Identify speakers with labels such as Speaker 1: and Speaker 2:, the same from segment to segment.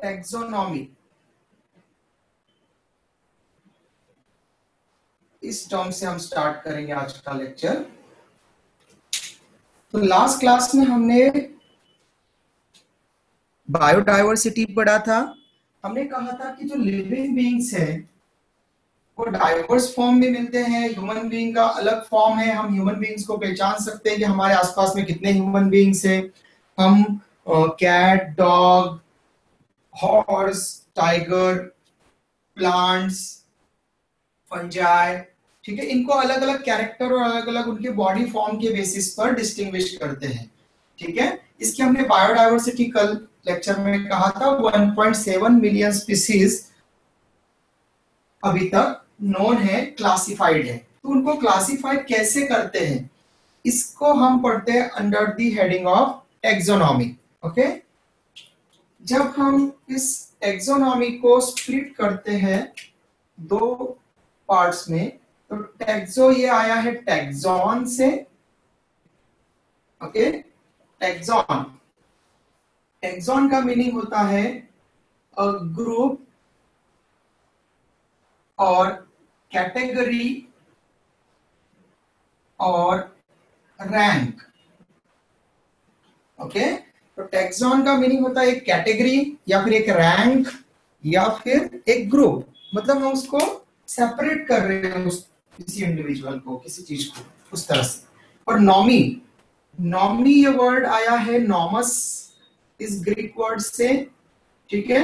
Speaker 1: Taxonomy, इस term से हम स्टार्ट करेंगे आज का लेक्चर। तो लास्ट क्लास में हमने बायोडाइवर्सिटी पढ़ा था। हमने कहा था कि जो लिविंग बीइंग्स है वो डाइवर्स फॉर्म में मिलते हैं। ह्यूमन बीइंग का अलग फॉर्म है। हम ह्यूमन बीइंग्स को पहचान सकते हैं कि हमारे आसपास में कितने ह्यूमन बीइंग्स हैं। हम cat, dog, horse, tiger, plants, fungi, ठीक है, इनको अलग अलग कैरेक्टर और अलग अलग उनके बॉडी फॉर्म के बेसिस पर डिस्टिंग्विश करते हैं। ठीक है, इसकी हमने बायोडाइवर्सिटी कल लेक्चर में कहा था 1.7 मिलियन स्पीसीज अभी तक नोन है, क्लासिफाइड है। तो उनको क्लासिफाइड कैसे करते हैं इसको हम पढ़ते हैं under the heading of taxonomy. Okay, जब हम इस टैक्सोनॉमी को स्प्लिट करते हैं दो पार्ट्स में, तो टैक्सो ये आया है टैक्सॉन से। ओके, टैक्सॉन, टैक्सॉन का मीनिंग होता है अ ग्रुप और कैटेगरी और रैंक। ओके, तो टैक्सॉन का मीनिंग होता है एक कैटेगरी या फिर एक रैंक या फिर एक ग्रुप। मतलब हम उसको सेपरेट कर रहे हैं उस किसी इंडिविजुअल को, किसी चीज को, उस तरह से। और नॉमी, नॉमी ये वर्ड आया है नॉमस, इस ग्रीक वर्ड से। ठीक है,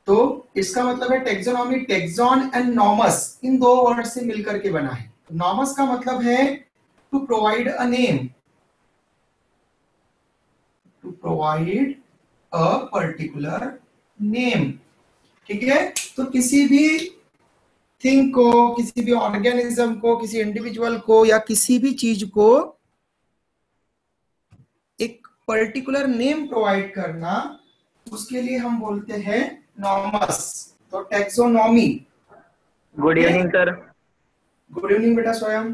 Speaker 1: तो इसका मतलब है टैक्सोनॉमी, टैक्सॉन एंड नॉमस, इन दो वर्ड से मिलकर के बना है। नॉमस का मतलब है to provide a name, to provide a particular name. ठीक है, तो किसी भी थिंग को, किसी भी ऑर्गेनिज्म को, किसी इंडिविजुअल को या किसी भी चीज को एक पर्टिकुलर नेम प्रोवाइड करना, उसके लिए हम बोलते हैं नॉमस। तो taxonomy.
Speaker 2: Good evening sir.
Speaker 1: Good evening बेटा स्वयं।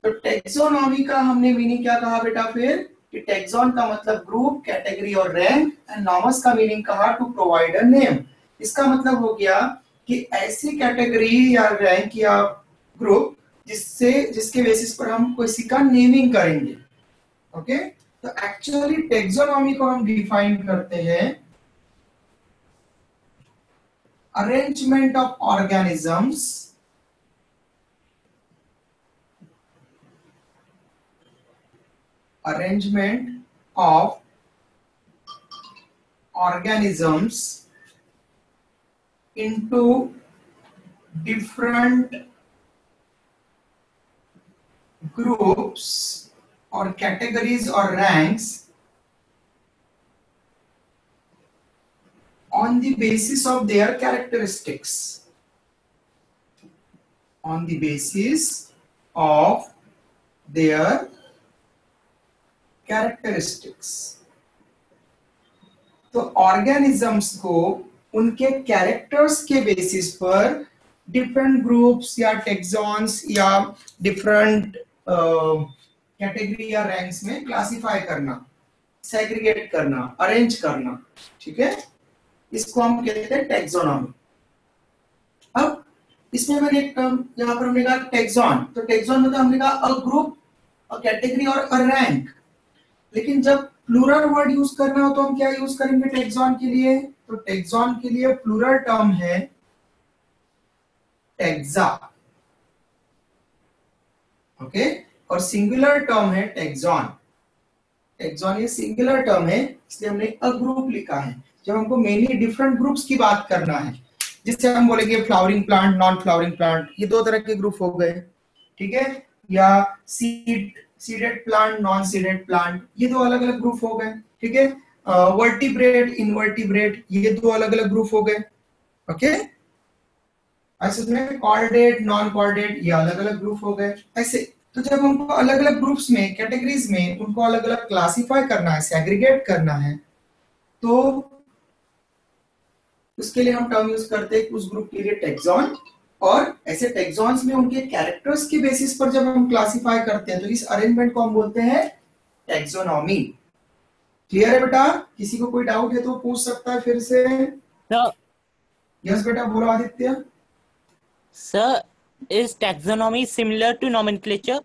Speaker 1: तो टैक्सोनॉमी का हमने मीनिंग क्या कहा बेटा फिर, कि टैक्सॉन का मतलब ग्रुप, कैटेगरी और रैंक, एंड नॉमस का मीनिंग कहा टू प्रोवाइड अ नेम। इसका मतलब हो गया कि ऐसी कैटेगरी या रैंक या ग्रुप जिसके बेसिस पर हम किसी का नेमिंग करेंगे। ओके, तो एक्चुअली टैक्सोनॉमी को हम डिफाइन करते हैं arrangement of organisms arrangement of organisms into different groups or categories or ranks on the basis of their characteristics, on the basis of their characteristics. तो ऑर्गेनिजम्स को उनके characters के basis पर different groups या टेक्सॉन्स या different category या ranks में classify करना, सेग्रीगेट करना, अरेंज करना। ठीक है, इसको हम कहते हैं टैक्सोनॉमी। अब इसमें मैंने एक टर्म यहाँ पर हमने कहा टैक्सॉन, तो टैक्सॉन मतलब हमने कहा अ ग्रुप, अ कैटेगरी और अ रैंक। लेकिन जब प्लूरल वर्ड यूज करना हो तो हम क्या यूज करेंगे टैक्सॉन के लिए, तो टैक्सॉन के लिए प्लूरल टर्म है टैक्सा। ओके, और सिंगुलर टर्म है टैक्सॉन। टैक्सॉन ये सिंगुलर टर्म है, इसलिए हमने अ ग्रुप लिखा है। जब हमको मेनी डिफरेंट ग्रुप्स की बात करना है, जिससे हम बोलेंगे flowering plant, non flowering plant, ये दो तरह के ग्रुप हो गए। ठीक है, या seeded plant, non seeded plant, ये दो अलग अलग ग्रुप हो गए। ठीक है, वर्टिब्रेट, इनवर्टिब्रेट, ये दो अलग अलग ग्रुप हो गए। ओके, ऐसे में कॉर्डेट, नॉन कॉर्डेट, ये अलग अलग ग्रुप हो गए। ऐसे तो जब हमको अलग अलग ग्रुप्स में, कैटेगरीज में उनको अलग अलग क्लासिफाई करना है, सेग्रीगेट करना है, तो उसके लिए हम टर्म यूज करते हैं उस ग्रुप के लिए टैक्सॉन। और ऐसे टैक्सॉन्स में उनके कैरेक्टर्स के बेसिस पर जब हम क्लासिफाई करते हैं तो इस अरेंजमेंट को हम बोलते हैं टैक्सोनॉमी। क्लियर है बेटा? किसी को कोई डाउट है तो पूछ सकता है फिर से।
Speaker 3: सर
Speaker 1: यस बेटा, बोलो Aditya.
Speaker 3: Sir, is taxonomy similar to nomenclature?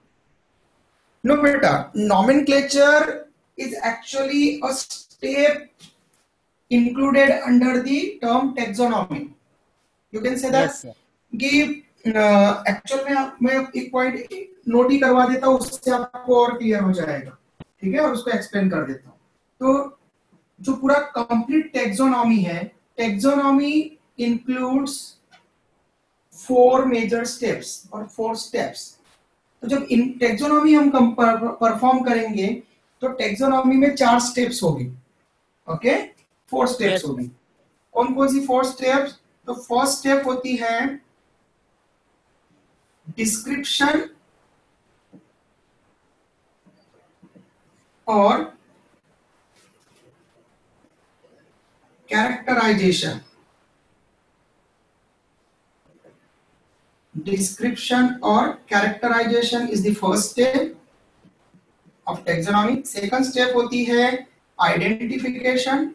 Speaker 1: No beta, nomenclature is actually a step included under the term taxonomy. You can say that.
Speaker 3: Yes sir.
Speaker 1: कि एक्चुअल में मैं एक पॉइंट नोट ही करवा देता हूँ, उससे आपको और क्लियर हो जाएगा, ठीक है? और उसको एक्सप्लेन कर देता हूँ। तो जो पूरा कंप्लीट टेक्सोनॉमी है, टेक्सोनॉमी इंक्लूड्स 4 मेजर स्टेप्स और 4 स्टेप्स। तो जब इन टेक्सोनॉमी हम परफॉर्म करेंगे तो टेक्सोनॉमी में 4 स्टेप्स होगी, ओके? 4 steps
Speaker 3: Yes.
Speaker 1: होगी। कौन कौन सी 4 स्टेप्स? तो फर्स्ट स्टेप होती है डिस्क्रिप्शन और कैरेक्टराइजेशन। डिस्क्रिप्शन और characterization is the first step of taxonomy. Second step होती है identification.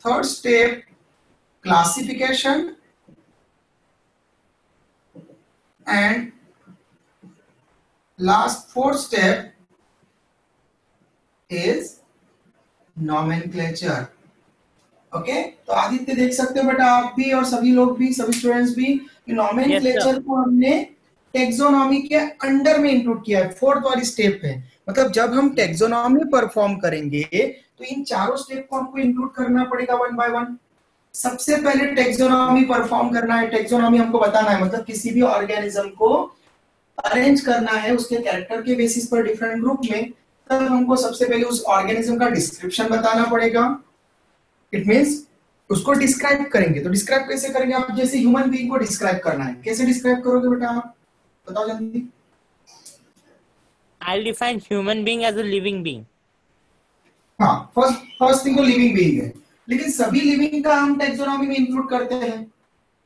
Speaker 1: Third step classification and last fourth step is nomenclature. Okay, तो आदित्य देख सकते हो बेटा, आप भी और सभी लोग भी, सभी स्टूडेंट्स भी, नॉमेनक्लेचर को हमने टेक्सोनॉमी के अंडर में इंक्लूड किया है। फोर्थ वाली स्टेप है, मतलब जब हम टेक्सोनॉमी परफॉर्म करेंगे तो इन चारों स्टेप को हमको इंक्लूड करना पड़ेगा वन बाय वन। सबसे पहले टेक्सोनॉमी परफॉर्म करना है, टेक्सोनॉमी हमको बताना है, मतलब किसी भी ऑर्गेनिज्म को अरेंज करना है उसके कैरेक्टर के बेसिस पर डिफरेंट ग्रुप में। तब हमको सबसे पहले उस ऑर्गेनिज्म का डिस्क्रिप्शन बताना पड़ेगा। इट मींस उसको डिस्क्राइब करेंगे। तो डिस्क्राइब कैसे करेंगे आप? जैसे ह्यूमन बीइंग को डिस्क्राइब करना है, कैसे डिस्क्राइब करोगे बेटा आप? बताओ जल्दी।
Speaker 3: I'll define human being as a living being.
Speaker 1: हाँ, फर्स्ट थिंग तो लिविंग बीइंग है, लेकिन सभी लिविंग का हम टेक्सोनॉमी में इंक्लूड करते हैं,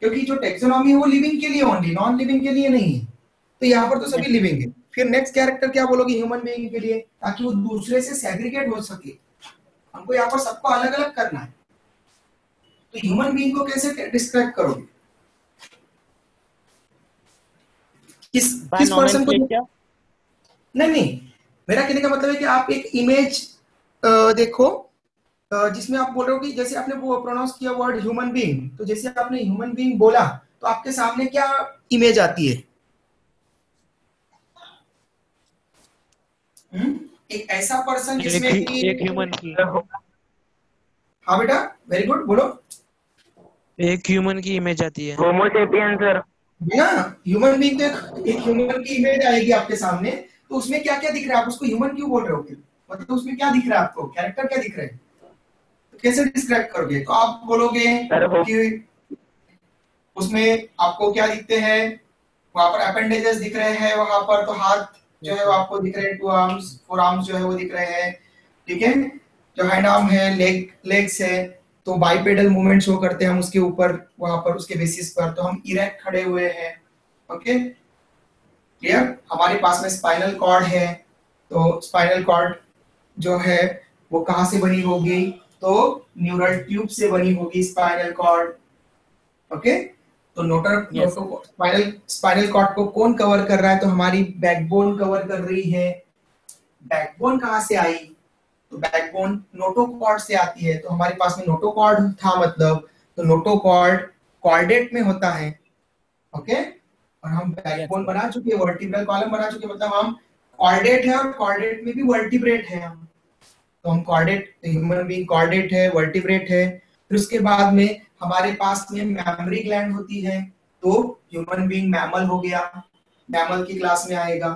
Speaker 1: क्योंकि जो टेक्सोनॉमी है वो लिविंग के लिए ओनली, नॉन लिविंग के लिए नहीं है। तो यहाँ पर तो सभी लिविंग है। फिर नेक्स्ट कैरेक्टर क्या बोलोगे ह्यूमन बीइंग के लिए, ताकि वो दूसरे से सेग्रीगेट हो सके। हमको यहाँ पर सबको अलग अलग करना है। तो ह्यूमन बीइंग को कैसे डिस्क्राइब करोगे? किस पर्सन को?
Speaker 3: Nomenclature?
Speaker 1: नहीं, मेरा कहने का मतलब है कि आप एक इमेज देखो जिसमें आप बोल रहे हो कि जैसे आपने वो प्रोनाउंस किया वर्ड ह्यूमन बीइंग, तो जैसे आपने ह्यूमन बीइंग बोला तो आपके सामने क्या इमेज आती है? एक ऐसा पर्सन जिसमें कि
Speaker 4: एक ह्यूमन की।
Speaker 1: हाँ बेटा, वेरी गुड, बोलो।
Speaker 4: एक ह्यूमन की इमेज आती है।
Speaker 2: होमो सेपियन सर।
Speaker 1: ना, ह्यूमन बीइंग तो एक ह्यूमन की इमेज आएगी आपके सामने, तो उसमें क्या क्या दिख रहा है? आप उसको ह्यूमन क्यों बोल रहे हो फिर? मतलब उसमें क्या दिख रहा है आपको? कैरेक्टर क्या दिख रहे हैं? तो कैसे डिस्क्राइब करोगे? तो आप बोलोगे कि उसमें आपको क्या दिखते हैं? वहां पर अपेंडेजेस दिख रहे हैं, वहां पर तो हाथ जो है वो आपको दिख रहे हैं, 2 आर्म्स 4 आर्म्स जो है वो दिख रहे हैं, ठीक है? जो हैंड आर्म है, लेग्स है, तो बाइपेडल मूवमेंट शो करते हैं हम उसके ऊपर, वहां पर उसके बेसिस पर। तो हम इरेक्ट खड़े हुए हैं, ओके क्लियर? हमारे पास में स्पाइनल कॉर्ड है, तो स्पाइनल कॉर्ड जो है वो कहां से बनी होगी? तो न्यूरल ट्यूब से बनी होगी स्पाइनल कॉर्ड, ओके? तो स्पाइनल कॉर्ड को कौन कवर कर रहा है? तो हमारी बैकबोन कवर कर रही है। बैकबोन कहां से आई? तो बैकबोन नोटोकॉर्ड से आती है। तो हमारे पास में नोटोकॉर्ड था, मतलब तो नोटोकॉर्ड कॉर्डेट में होता है, ओके? और हम बैकबोन बना चुके हैं, वर्टिब्रल कॉलम बना चुके हैं, मतलब हम कॉर्डेट है और कॉर्डेट में भी वर्टिब्रेट है हम। तो हम कॉर्डेट, ह्यूमन बीइंग कॉर्डेट है, वर्टिब्रेट है। फिर उसके बाद में हमारे पास में मैमरी ग्लैंड होती है, तो ह्यूमन बीइंग मैमल हो गया, मैमल की क्लास में आएगा,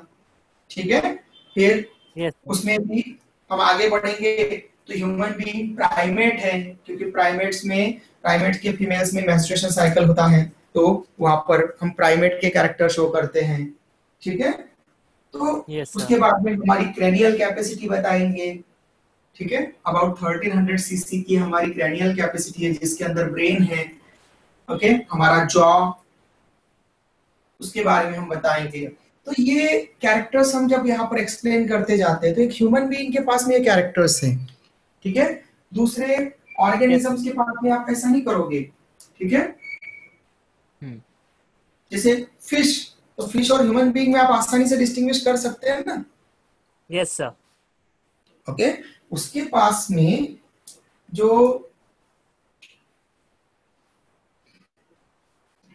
Speaker 1: ठीक है? फिर उसमें भी हम आगे बढ़ेंगे तो ह्यूमन बीइंग प्राइमेट है, क्योंकि प्राइमेट के फीमेल्स में मेंस्ट्रुएशन साइकिल होता है, तो वहां पर हम प्राइमेट के कैरेक्टर शो करते हैं, ठीक है? तो उसके बाद में हमारी क्रेनियल कैपेसिटी बताएंगे, ठीक है? अबाउट 1300 सीसी की हमारी क्रेनियल कैपेसिटी है, जिसके अंदर ब्रेन है, ओके? हमारा जॉ, उसके बारे में हम बताएंगे। तो ये कैरेक्टर्स हम जब यहाँ पर एक्सप्लेन करते जाते हैं तो एक ह्यूमन बीइंग के पास में ये कैरेक्टर्स हैं, ठीक है। दूसरे ऑर्गेनिजम्स के पास में आप ऐसा नहीं करोगे, ठीक है। जैसे फिश, तो फिश और ह्यूमन बीइंग में आप आसानी से डिस्टिंग्विश कर सकते हैं ना।
Speaker 3: Yes sir.
Speaker 1: ओके, उसके पास में जो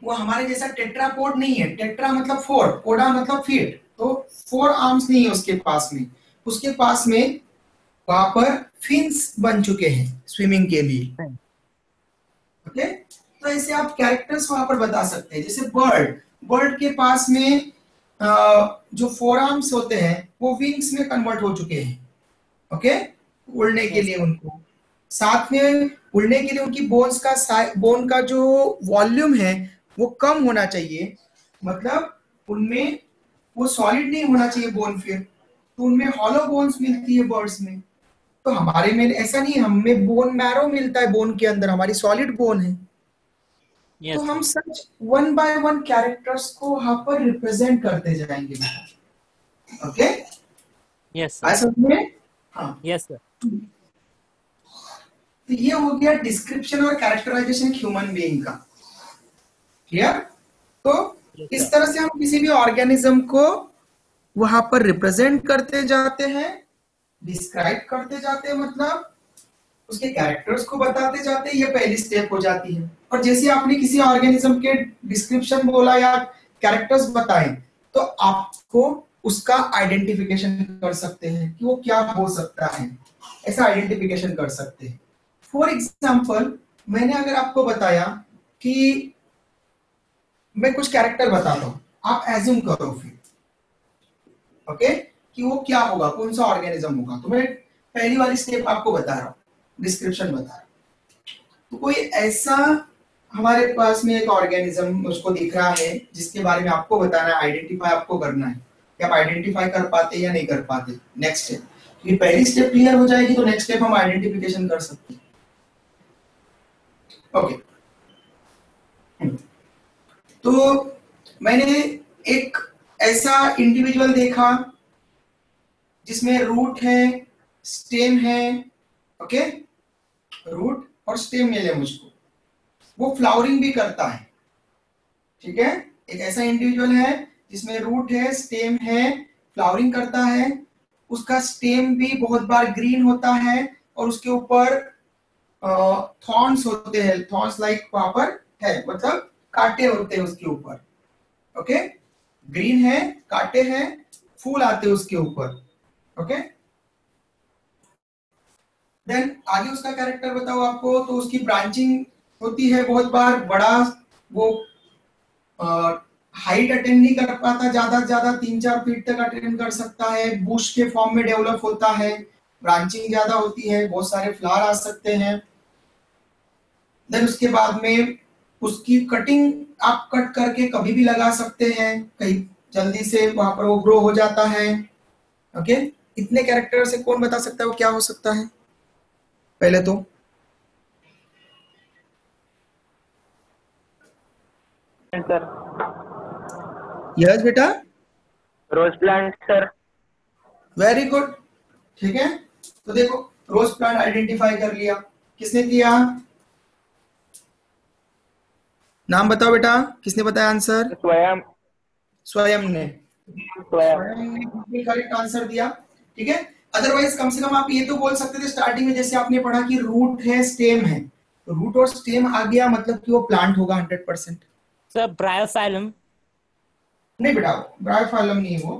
Speaker 1: वो हमारे जैसा टेट्रापोड नहीं है। टेट्रा मतलब फोर, पोडा मतलब फीट, तो 4 आर्म्स नहीं है उसके पास में। उसके पास में वहां पर फिन्स बन चुके हैं स्विमिंग के लिए। ओके, तो ऐसे आप कैरेक्टर्स वहां पर बता सकते हैं। जैसे बर्ड, बर्ड के पास में जो 4 आर्म्स होते हैं वो विंग्स में कन्वर्ट हो चुके हैं। ओके, उड़ने के लिए उनको, साथ में उड़ने के लिए उनकी बोन का जो वॉल्यूम है वो कम होना चाहिए, मतलब उनमें वो सॉलिड नहीं होना चाहिए बोन, फिर तो उनमें हॉलो बोन्स मिलती है बर्ड्स में। तो हमारे में ऐसा नहीं है, हमें बोन मैरो मिलता है, बोन के अंदर हमारी सॉलिड बोन है।
Speaker 3: yes,
Speaker 1: तो हम सच 1 बाय 1 कैरेक्टर्स को वहां पर रिप्रेजेंट करते जाएंगे। ओके,
Speaker 3: यस
Speaker 1: आया
Speaker 3: सर।
Speaker 1: समझ में? हाँ,
Speaker 3: यस सर।
Speaker 1: तो ये हो गया डिस्क्रिप्शन और कैरेक्टराइजेशन ह्यूमन बीइंग का। क्लियर? तो
Speaker 3: Yes,
Speaker 1: इस
Speaker 3: sir.
Speaker 1: तरह से हम किसी भी ऑर्गेनिज्म को वहां पर रिप्रेजेंट करते जाते हैं, डिस्क्राइब करते जाते हैं, मतलब उसके कैरेक्टर्स को बताते जाते हैं। ये पहली स्टेप हो जाती है। और जैसे आपने किसी ऑर्गेनिज्म के डिस्क्रिप्शन बोला या कैरेक्टर्स बताए तो आपको उसका आइडेंटिफिकेशन कर सकते हैं कि वो क्या हो सकता है, ऐसा आइडेंटिफिकेशन कर सकते हैं। फॉर एग्जाम्पल, मैंने अगर आपको बताया कि मैं कुछ कैरेक्टर बताता हूं, आप एज्यूम करो फिर, ओके, कि वो क्या होगा, कौन सा ऑर्गेनिज्म होगा। तो मैं पहली वाली स्टेप आपको बता रहा हूं, डिस्क्रिप्शन बता रहा हूं। तो कोई ऐसा हमारे पास में एक ऑर्गेनिज्म मुझको दिख रहा है जिसके बारे में आपको बताना है, आइडेंटिफाई आपको करना है कि आप आइडेंटिफाई कर पाते या नहीं कर पाते। नेक्स्ट स्टेप, ये पहली स्टेप क्लियर हो जाएगी तो नेक्स्ट स्टेप हम आइडेंटिफिकेशन कर सकते हैं। ओके, तो मैंने एक ऐसा इंडिविजुअल देखा जिसमें रूट है, स्टेम है। ओके, रूट और स्टेम मिले मुझको, वो फ्लावरिंग भी करता है, ठीक है। एक ऐसा इंडिविजुअल है जिसमें रूट है, स्टेम है, फ्लावरिंग करता है। उसका स्टेम भी बहुत बार ग्रीन होता है और उसके ऊपर थॉर्न्स होते हैं, थॉर्न्स लाइक वहां पर है, मतलब कांटे होते हैं उसके ऊपर। ओके, ग्रीन है, कांटे हैं, फूल आते हैं उसके ऊपर। ओके, देन आगे उसका कैरेक्टर बताओ आपको, तो उसकी ब्रांचिंग होती है बहुत बार, बड़ा वो हाइट अटेंड नहीं कर पाता, ज्यादा से ज्यादा 3-4 फीट तक अटेंड कर सकता है, बुश के फॉर्म में डेवलप होता है, ब्रांचिंग ज्यादा होती है, बहुत सारे फ्लावर आ सकते हैं। देन उसके बाद में उसकी कटिंग आप कट करके कभी भी लगा सकते हैं, कहीं जल्दी से वहां पर वो ग्रो हो जाता है। ओके, इतने कैरेक्टर से कौन बता सकता है वो क्या हो सकता है? पहले तो
Speaker 2: सर,
Speaker 1: यस बेटा,
Speaker 2: rose plant sir.
Speaker 1: Very good, ठीक है। तो देखो, रोज प्लांट आइडेंटिफाई कर लिया, किसने किया? नाम बताओ बेटा, किसने बताया आंसर?
Speaker 2: स्वयं।
Speaker 1: स्वयं ने।
Speaker 2: स्वयं।
Speaker 1: स्वयं ने बिल्कुल करेक्ट आंसर दिया, ठीक है। अदरवाइज कम से कम आप ये तो बोल सकते थे स्टार्टिंग में, जैसे आपने पढ़ा कि रूट है, स्टेम है, तो रूट और स्टेम आ गया मतलब कि वो प्लांट होगा 100%।
Speaker 3: Sir Bryophyllum.
Speaker 1: नहीं बेटा, ब्रायोफाइलम नहीं है वो,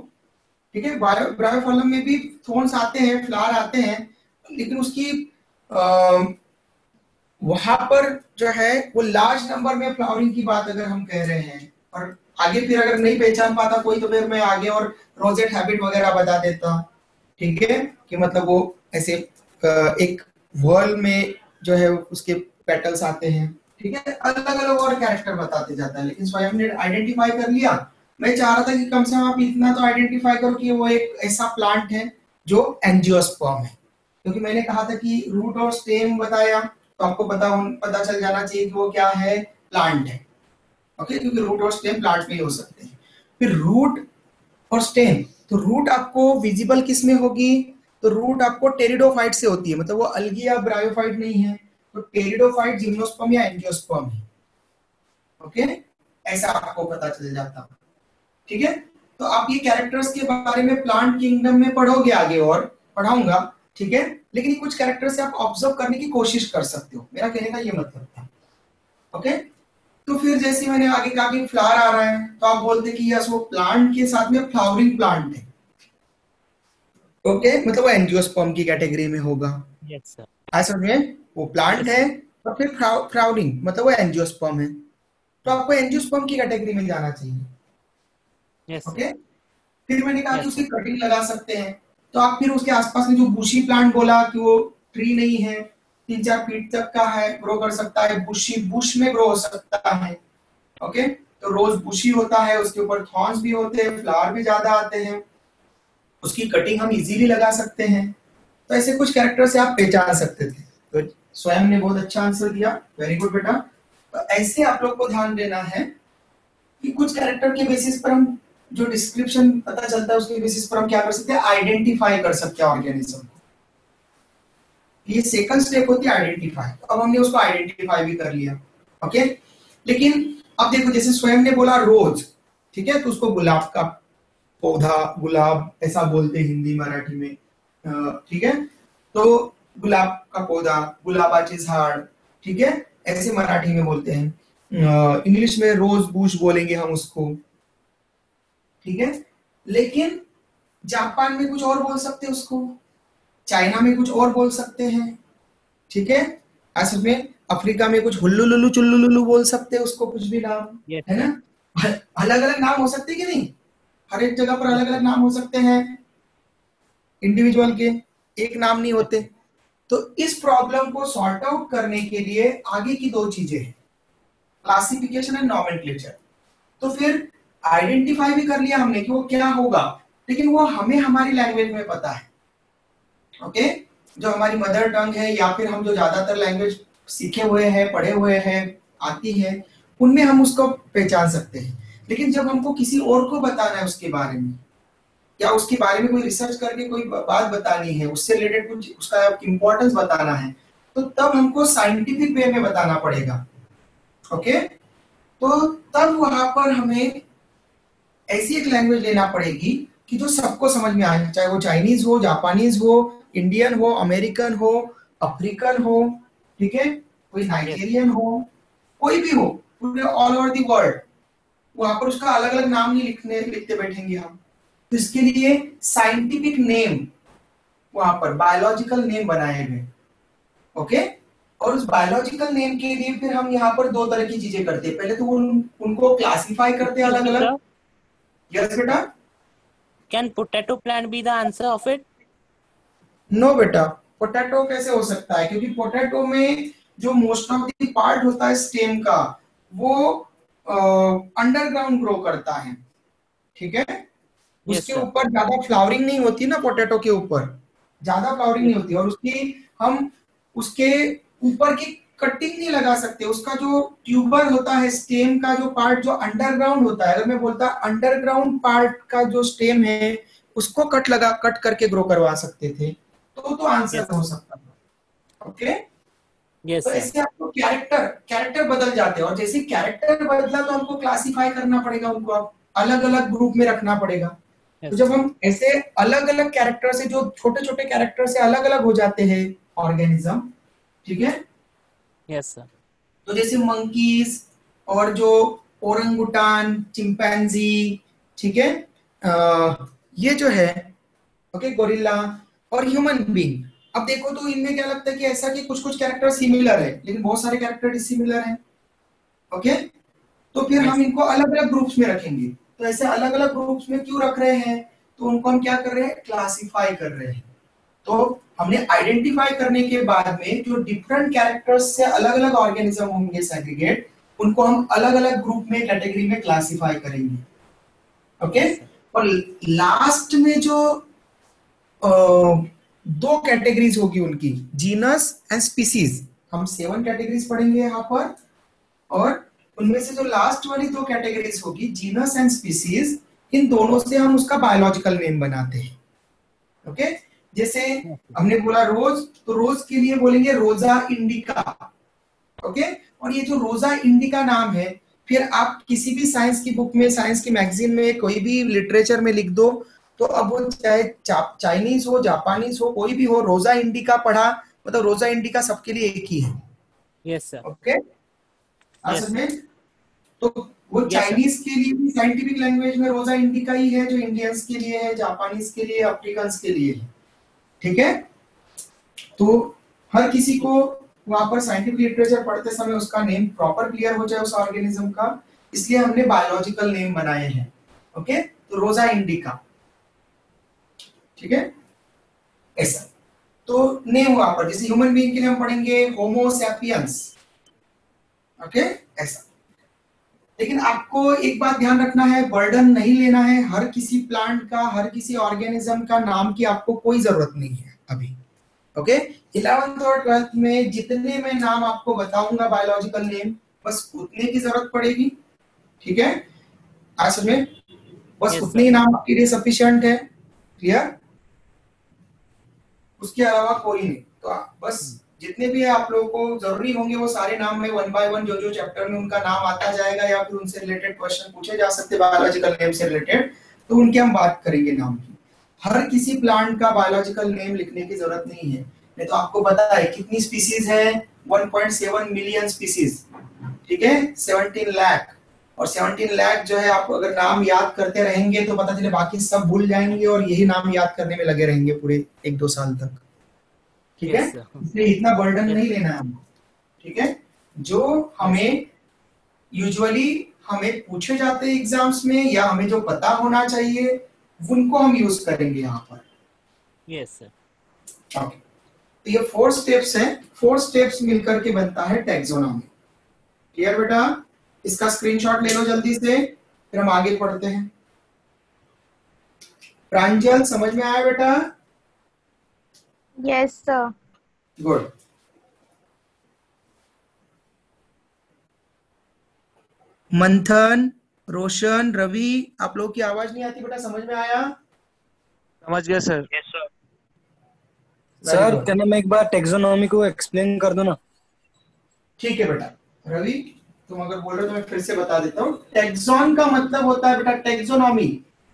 Speaker 1: ठीक है। ब्रायोफाइलम में भी थॉर्न्स आते हैं, फ्लावर आते हैं, लेकिन उसकी वहां पर जो है वो लार्ज नंबर में फ्लावरिंग की बात अगर हम कह रहे हैं। और आगे फिर अगर नहीं पहचान पाता कोई तो फिर मैं आगे और रोजेट हैबिट वगैरह बता देता, ठीक है, कि मतलब वो ऐसे एक वर्ल में जो है उसके पेटल्स आते हैं, ठीक है। अलग अलग और कैरेक्टर बताते जाता है, लेकिन स्वयं ने आइडेंटिफाई कर लिया। मैं चाह रहा था कि कम से कम आप इतना तो आइडेंटिफाई करो कि वो एक ऐसा प्लांट है जो एंजियोस्पर्म है, क्योंकि मैंने कहा था कि रूट और स्टेम बताया तो आपको पता चल जाना चाहिए कि वो क्या है, प्लांट है। ओके, क्योंकि रूट और स्टेम प्लांट में ही हो सकते हैं। फिर रूट और स्टेम। तो रूट आपको विजिबल किस में होगी? तो रूट आपको टेरिडोफाइट से होती है, मतलब वो अलगी या ब्रायोफाइट नहीं है, तो टेरिडोफाइट जिम्नोस्पर्म या एंजियोस्पर्म है। ओके, ऐसा आपको पता चल जाता। ठीक है, तो आप ये कैरेक्टर्स के बारे में प्लांट किंगडम में पढ़ोगे आगे और पढ़ाऊंगा। ठीक है, लेकिन ये कुछ कैरेक्टर से आप ऑब्जर्व करने की कोशिश कर सकते हो, मेरा कहने का ये मतलब था। ओके, तो फिर जैसे मैंने आगे कहा कि फ्लावर आ रहा है, तो आप बोलते कि यस वो प्लांट के साथ में फ्लावरिंग प्लांट है। ओके, मतलब वो एंजियोस्पर्म की कैटेगरी में होगा।
Speaker 3: Yes, sir.
Speaker 1: ऐसा में वो प्लांट
Speaker 3: Yes.
Speaker 1: है, तो फिर फ्लावरिंग मतलब वो एंजियोस्पर्म है, तो आपको एंजियोस्पर्म की कैटेगरी में जाना चाहिए।
Speaker 3: Yes, sir.
Speaker 1: ओके, फिर मैंने कहा कि
Speaker 3: Yes,
Speaker 1: उसकी
Speaker 3: sir.
Speaker 1: कटिंग लगा सकते हैं, तो आप फिर उसके आसपास में जो बुशी प्लांट बोला कि वो ट्री नहीं है, 3-4 फीट तक का है, ग्रो कर सकता है, बुशी बुश में ग्रो हो सकता है। ओके, तो रोज बुशी होता है, उसके ऊपर थॉर्न्स भी होते हैं, फ्लावर भी ज्यादा आते हैं, उसकी कटिंग हम इजीली लगा सकते हैं। तो ऐसे कुछ कैरेक्टर से आप पहचान सकते थे। तो स्वयं ने बहुत अच्छा आंसर दिया, वेरी गुड बेटा। तो ऐसे आप लोग को ध्यान देना है कि कुछ कैरेक्टर के बेसिस पर हम जो डिस्क्रिप्शन पता चलता है उसके बेसिस पर हम क्या कर सकते हैं, आइडेंटिफाई कर सकते हैं ऑर्गेनिज्म को। ये सेकंड स्टेप होती है आइडेंटिफाई। तो अब हमने उसको आइडेंटिफाई भी कर लिया। ओके, लेकिन अब देखो जैसे स्वयं ने बोला रोज, ठीक है, तो उसको गुलाब का पौधा, गुलाब ऐसा बोलते हैं हिंदी मराठी में। ठीक है, तो गुलाब का पौधा, गुलाबाचे झाड़, ठीक है, ऐसे मराठी में बोलते हैं। इंग्लिश में रोज बुश बोलेंगे हम उसको। ठीक है, लेकिन जापान में कुछ और बोल सकते हैं उसको, चाइना में कुछ और बोल सकते हैं। ठीक है, असल में अफ्रीका में कुछ हुल्लू लुल्लू चुल्लू लुल्लू बोल सकते हैं उसको, कुछ भी नाम
Speaker 3: Yes,
Speaker 1: है
Speaker 3: sir.
Speaker 1: ना। अलग अलग नाम हो सकते हैं कि नहीं, हर एक जगह पर
Speaker 3: Yes,
Speaker 1: अलग
Speaker 3: sir.
Speaker 1: अलग नाम हो सकते हैं इंडिविजुअल के, एक नाम नहीं
Speaker 3: Yes,
Speaker 1: होते।
Speaker 3: sir.
Speaker 1: तो इस प्रॉब्लम को सॉर्ट आउट करने के लिए आगे की दो चीजें हैं, क्लासिफिकेशन एंड नॉमेनक्लेचर। तो फिर आइडेंटिफाई भी कर लिया हमने कि वो क्या होगा, लेकिन वो हमें हमारी लैंग्वेज में पता है। ओके, जो हमारी मदर टंग है या फिर हम जो ज्यादातर लैंग्वेज सीखे हुए हैं, पढ़े हुए हैं, आती है, उनमें हम उसको पहचान सकते हैं। लेकिन जब हमको किसी और को बताना है उसके बारे में, या उसके बारे में कोई रिसर्च करके कोई बात बतानी है, उससे रिलेटेड कुछ उसका इंपॉर्टेंस बताना है, तो तब हमको साइंटिफिक वे में बताना पड़ेगा। ओके, तो तब वहां पर हमें ऐसी एक लैंग्वेज लेना पड़ेगी कि जो सबको समझ में आए, चाहे वो चाइनीज हो, जापानीज हो, इंडियन हो, अमेरिकन हो, अफ्रीकन हो, ठीक है, कोई
Speaker 3: Yes.
Speaker 1: नाइजीरियन हो, कोई भी हो, पूरे ऑल ओवर द वर्ल्ड। वहां पर उसका अलग अलग नाम नहीं लिखते बैठेंगे हम, तो इसके लिए साइंटिफिक नेम वहां पर बायोलॉजिकल नेम बनाए गए। ओके, और उस बायोलॉजिकल नेम के लिए फिर हम यहाँ पर दो तरह की चीजें करते हैं। पहले तो उनको क्लासिफाई करते हैं
Speaker 3: Excuse
Speaker 1: अलग
Speaker 3: me,
Speaker 1: अलग।
Speaker 3: sir.
Speaker 1: यस बेटा।
Speaker 3: Can potato plant be the answer of it?
Speaker 1: No बेटा, पोटैटो कैसे हो सकता है, क्योंकि पोटैटो में जो मोस्ट ऑफ द पार्ट होता है स्टेम का, वो अंडरग्राउंड ग्रो करता है। ठीक है,
Speaker 3: Yes,
Speaker 1: उसके
Speaker 3: sir.
Speaker 1: ऊपर ज्यादा फ्लावरिंग नहीं होती ना, पोटैटो के ऊपर ज्यादा फ्लावरिंग
Speaker 3: Yes.
Speaker 1: नहीं होती, और हम उसके ऊपर की कटिंग नहीं लगा सकते। उसका जो ट्यूबर होता है स्टेम का, जो पार्ट जो अंडरग्राउंड होता है, अगर मैं बोलता अंडरग्राउंड पार्ट का जो स्टेम है उसको कट करके ग्रो करवा सकते थे, तो आंसर
Speaker 3: Yes,
Speaker 1: हो
Speaker 3: sir.
Speaker 1: सकता था। ओके,
Speaker 3: Yes,
Speaker 1: तो
Speaker 3: sir.
Speaker 1: ऐसे आपको कैरेक्टर कैरेक्टर बदल जाते हैं, और जैसे कैरेक्टर बदला तो हमको क्लासिफाई करना पड़ेगा, उनको अलग अलग ग्रुप में रखना पड़ेगा। तो
Speaker 3: Yes,
Speaker 1: जब
Speaker 3: sir.
Speaker 1: हम ऐसे अलग अलग कैरेक्टर से, जो छोटे छोटे कैरेक्टर से अलग अलग हो जाते हैं ऑर्गेनिज्म, ठीक है,
Speaker 3: Yes, sir.
Speaker 1: तो जैसे मंकीज और जो ओरंगुटान, चिंपैंजी, ठीक है, ये जो है, ओके, गोरिल्ला और ह्यूमन बीइंग। अब देखो तो इनमें क्या लगता है कि ऐसा कि कुछ कुछ कैरेक्टर सिमिलर है, लेकिन बहुत सारे कैरेक्टर डिसिमिलर हैं। ओके, तो फिर
Speaker 3: Yes,
Speaker 1: हम
Speaker 3: sir.
Speaker 1: इनको अलग अलग ग्रुप्स में रखेंगे। तो ऐसे अलग अलग ग्रुप्स में क्यों रख रहे हैं, तो उनको हम क्या कर रहे हैं, क्लासिफाई कर रहे हैं। तो हमने आइडेंटिफाई करने के बाद में जो डिफरेंट कैरेक्टर्स से अलग अलग ऑर्गेनिज्म होंगे सेग्रीगेट, उनको हम अलग अलग ग्रुप में, कैटेगरी में क्लासिफाई करेंगे। Okay,
Speaker 3: Yes, sir.
Speaker 1: और लास्ट में जो दो कैटेगरीज होगी उनकी, जीनस एंड स्पीसीज, हम 7 कैटेगरीज पढ़ेंगे यहाँ पर, और उनमें से जो लास्ट वाली दो कैटेगरीज होगी, जीनस एंड स्पीसीज, इन दोनों से हम उसका बायोलॉजिकल नेम बनाते हैं। ओके, जैसे हमने बोला रोज, तो रोज के लिए बोलेंगे रोजा इंडिका। ओके, और ये जो रोजा इंडिका नाम है, फिर आप किसी भी साइंस की बुक में, साइंस की मैगजीन में, कोई भी लिटरेचर में लिख दो, तो अब वो चाहे चाइनीज हो, जापानीज हो, कोई भी हो, रोजा इंडिका पढ़ा मतलब रोजा इंडिका सबके लिए एक ही है।
Speaker 3: Yes sir.
Speaker 1: ओके, असल में तो वो चाइनीज के लिए भी साइंटिफिक लैंग्वेज में रोजा इंडिका ही है, जो इंडियंस के लिए है, जापानीज के लिए, अफ्रीकन के लिए है। ठीक है, तो हर किसी को वहां पर साइंटिफिक लिटरेचर पढ़ते समय उसका नेम प्रॉपर क्लियर हो जाए उस ऑर्गेनिज्म का, इसलिए हमने बायोलॉजिकल नेम बनाए हैं। ओके, तो रोजा इंडिका, ठीक है, ऐसा। तो नेम वहां पर जैसे ह्यूमन बीइंग के लिए हम पढ़ेंगे होमो सैपियंस। ओके, ऐसा। लेकिन आपको एक बात ध्यान रखना है, बर्डन नहीं लेना है हर किसी प्लांट का, हर किसी ऑर्गेनिज्म का नाम की आपको कोई जरूरत नहीं है अभी। ओके, 11th और 12th में जितने मैं नाम आपको बताऊंगा बायोलॉजिकल नेम, बस उतने की जरूरत पड़ेगी। ठीक है, आज में बस उतने ही नाम आपके लिए सफिशिएंट है। क्लियर, उसके अलावा कोई नहीं। तो बस जितने भी आप लोगों को जरूरी होंगे वो सारे नाम में वन बाय वन जो जो चैप्टर में उनका नाम आता जाएगा, या फिर उनसे रिलेटेड क्वेश्चन पूछे जा सकते बायोलॉजिकल नेम से रिलेटेड, तो उनके हम बात करेंगे नाम की। हर किसी प्लांट का बायोलॉजिकल नेम लिखने की जरूरत नहीं है। नहीं तो आपको पता है कितनी स्पीसीज है, 1.7 मिलियन स्पीसीज। ठीक है, 17 लाख, और 17 लाख जो है, आप अगर नाम याद करते रहेंगे तो पता चले बाकी सब भूल जाएंगे और यही नाम याद करने में लगे रहेंगे पूरे 1-2 साल तक। ठीक है, इसलिए इतना बर्डन नहीं लेना है हमको। ठीक है, जो हमें यूजुअली हमें पूछे जाते हैं एग्जाम्स में, या हमें जो पता होना चाहिए, उनको हम यूज करेंगे यहाँ पर।
Speaker 3: Yes sir.
Speaker 1: ओके, तो ये 4 स्टेप्स हैं। 4 स्टेप्स मिलकर के बनता है टैक्सोनॉमी। क्लियर बेटा, इसका स्क्रीनशॉट ले लो जल्दी से, फिर हम आगे पढ़ते हैं। प्रांजल, समझ में आया बेटा?
Speaker 5: Yes sir.
Speaker 1: गुड। मंथन, रोशन, रवि, आप लोगों की आवाज नहीं आती बेटा, समझ में आया?
Speaker 4: समझ गया सर।
Speaker 6: सर क्या नाम, एक बार टैक्सोनॉमी को एक्सप्लेन कर दो ना।
Speaker 1: ठीक है बेटा। रवि, तुम अगर बोल रहे हो तो मैं फिर से बता देता हूँ। टैक्सॉन का मतलब होता है बेटा टैक्सोनॉमी।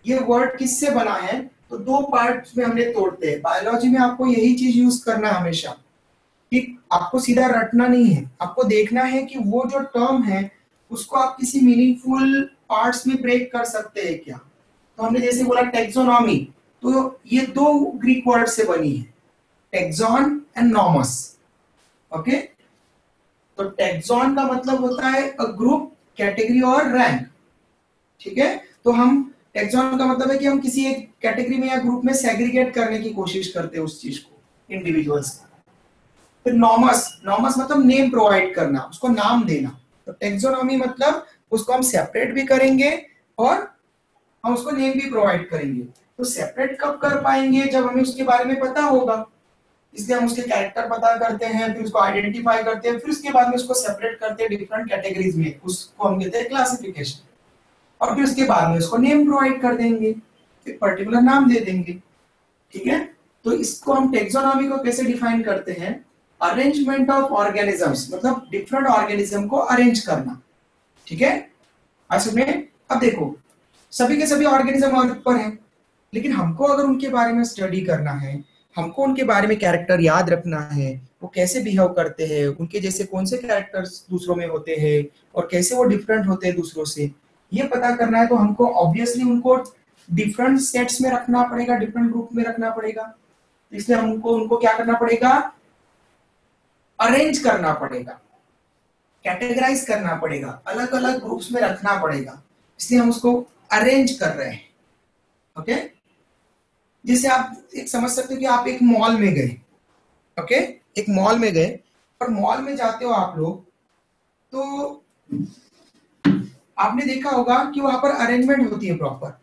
Speaker 1: ये वर्ड किससे बना है? तो 2 पार्ट्स में हमने तोड़ते हैं। बायोलॉजी में आपको यही चीज यूज करना है हमेशा, कि आपको सीधा रटना नहीं है, आपको देखना है कि वो जो टर्म है उसको आप किसी मीनिंगफुल पार्ट्स में ब्रेक कर सकते हैं क्या। तो हमने जैसे बोला टैक्सोनॉमी, तो ये 2 ग्रीक वर्ड से बनी है, टैक्सॉन एंड नॉमस। ओके, तो टैक्सॉन का मतलब होता है अ ग्रुप, कैटेगरी और रैंक। ठीक है, तो हम टैक्सॉन का मतलब है कि हम किसी एक कैटेगरी में या ग्रुप में सेग्रीगेट करने की कोशिश करते हैं उस चीज को, इंडिविजुअल्स का। फिर नॉमस, नॉमस मतलब नेम प्रोवाइड करना, उसको नाम देना। तो टैक्सोनॉमी मतलब उसको हम सेपरेट भी करेंगे और हम उसको नेम भी प्रोवाइड करेंगे। तो सेपरेट कब कर पाएंगे? जब हमें उसके बारे में पता होगा, इसलिए हम उसके कैरेक्टर पता करते हैं, फिर उसको आइडेंटिफाई करते हैं, फिर उसके बाद में उसको सेपरेट करते हैं डिफरेंट कैटेगरीज में, उसको हम कहते हैं क्लासिफिकेशन। और फिर उसके बाद में उसको नेम प्रोवाइड कर देंगे, एक पर्टिकुलर नाम दे देंगे। ठीक है, तो इसको हम टैक्सोनॉमी को कैसे डिफाइन करते हैं? अरेंजमेंट ऑफ ऑर्गेनिजम्स, मतलब डिफरेंट ऑर्गेनिज्म को अरेंज करना। ठीक है, असल में अब देखो सभी के सभी ऑर्गेनिज्म अर्थ पर हैं, लेकिन हमको अगर उनके बारे में स्टडी करना है, हमको उनके बारे में कैरेक्टर याद रखना है, वो कैसे बिहेव करते हैं, उनके जैसे कौन से कैरेक्टर्स दूसरों में होते हैं और कैसे वो डिफरेंट होते हैं दूसरों से, ये पता करना है। तो हमको ऑब्वियसली उनको डिफरेंट सेट्स में रखना पड़ेगा, डिफरेंट ग्रुप में रखना पड़ेगा। इसलिए हमको उनको क्या करना पड़ेगा? अरेंज करना पड़ेगा, कैटेगराइज करना पड़ेगा, अलग अलग ग्रुप्स में रखना पड़ेगा। इसलिए हम उसको अरेंज कर रहे हैं। ओके, जैसे आप एक समझ सकते हो कि आप एक मॉल में गए। ओके, एक मॉल में गए और मॉल में जाते हो आप लोग, तो आपने देखा होगा कि वहां पर अरेंजमेंट होती है प्रॉपर।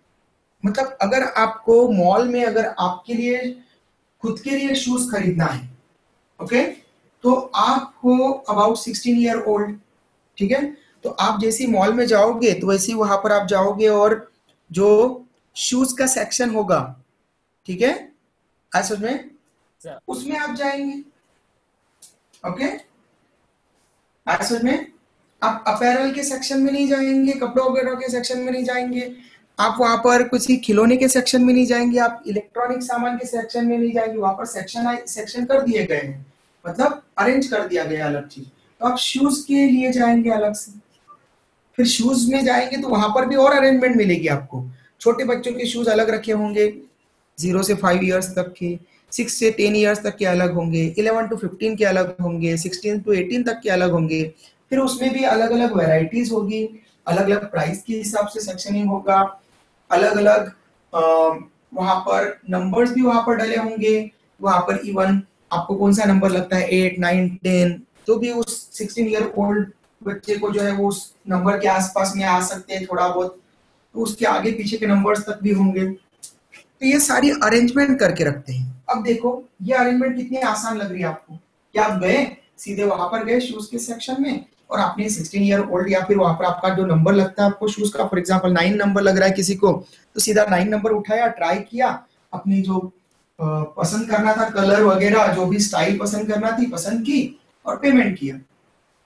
Speaker 1: मतलब अगर आपको मॉल में अगर आपके लिए खुद के लिए शूज खरीदना है, ओके, तो आप हो अबाउट 16 ईयर ओल्ड। ठीक है, तो आप जैसे मॉल में जाओगे तो वैसे ही वहां पर आप जाओगे और जो शूज का सेक्शन होगा, ठीक है, आज में
Speaker 3: Sir.
Speaker 1: उसमें आप जाएंगे। ओके, आज में आप अपैरल के सेक्शन में नहीं जाएंगे, कपड़ों वगैरह के सेक्शन में नहीं जाएंगे, आप वहां पर कुछ खिलौने के सेक्शन में नहीं जाएंगे, आप इलेक्ट्रॉनिक सामान के सेक्शन में नहीं जाएंगे, वहां पर सेक्शन कर दिए गए हैं, मतलब अरेंज कर दिया गया अलग चीज। तो आप शूज के लिए जाएंगे अलग से, फिर शूज में जाएंगे तो वहां पर भी और अरेंजमेंट मिलेगी आपको। छोटे बच्चों के शूज अलग रखे होंगे, 0 से 5 इयर्स तक के, 6 से 10 इयर्स तक के अलग होंगे, 11 to 15 के अलग होंगे, 16 to 18 तक के अलग होंगे। फिर उसमें भी अलग अलग वेराइटीज होगी, अलग अलग प्राइस के हिसाब से सेक्शनिंग होगा, अलग अलग वहां पर नंबर्स भी वहां पर डले होंगे। वहां पर इवन आपको कौन सा नंबर लगता है, 8, 9, 10, तो भी उस 16 ईयर ओल्ड बच्चे को जो है वो उस नंबर के आसपास में आ सकते हैं थोड़ा बहुत, तो उसके आगे पीछे के नंबर्स तक भी होंगे। तो ये सारी अरेंजमेंट करके रखते हैं। अब देखो ये अरेंजमेंट कितनी आसान लग रही है आपको, क्या आप गए सीधे वहां पर गए शूज के सेक्शन में और आपने 16 ईयर ओल्ड या फिर वहां पर आपका जो नंबर लगता है आपको शूज का, फॉर एग्जांपल 9 नंबर लग रहा है किसी को, तो सीधा 9 नंबर उठाया, ट्राई किया, अपनी जो पसंद करना था कलर वगैरह, जो भी स्टाइल पसंद करना थी पसंद की और पेमेंट किया।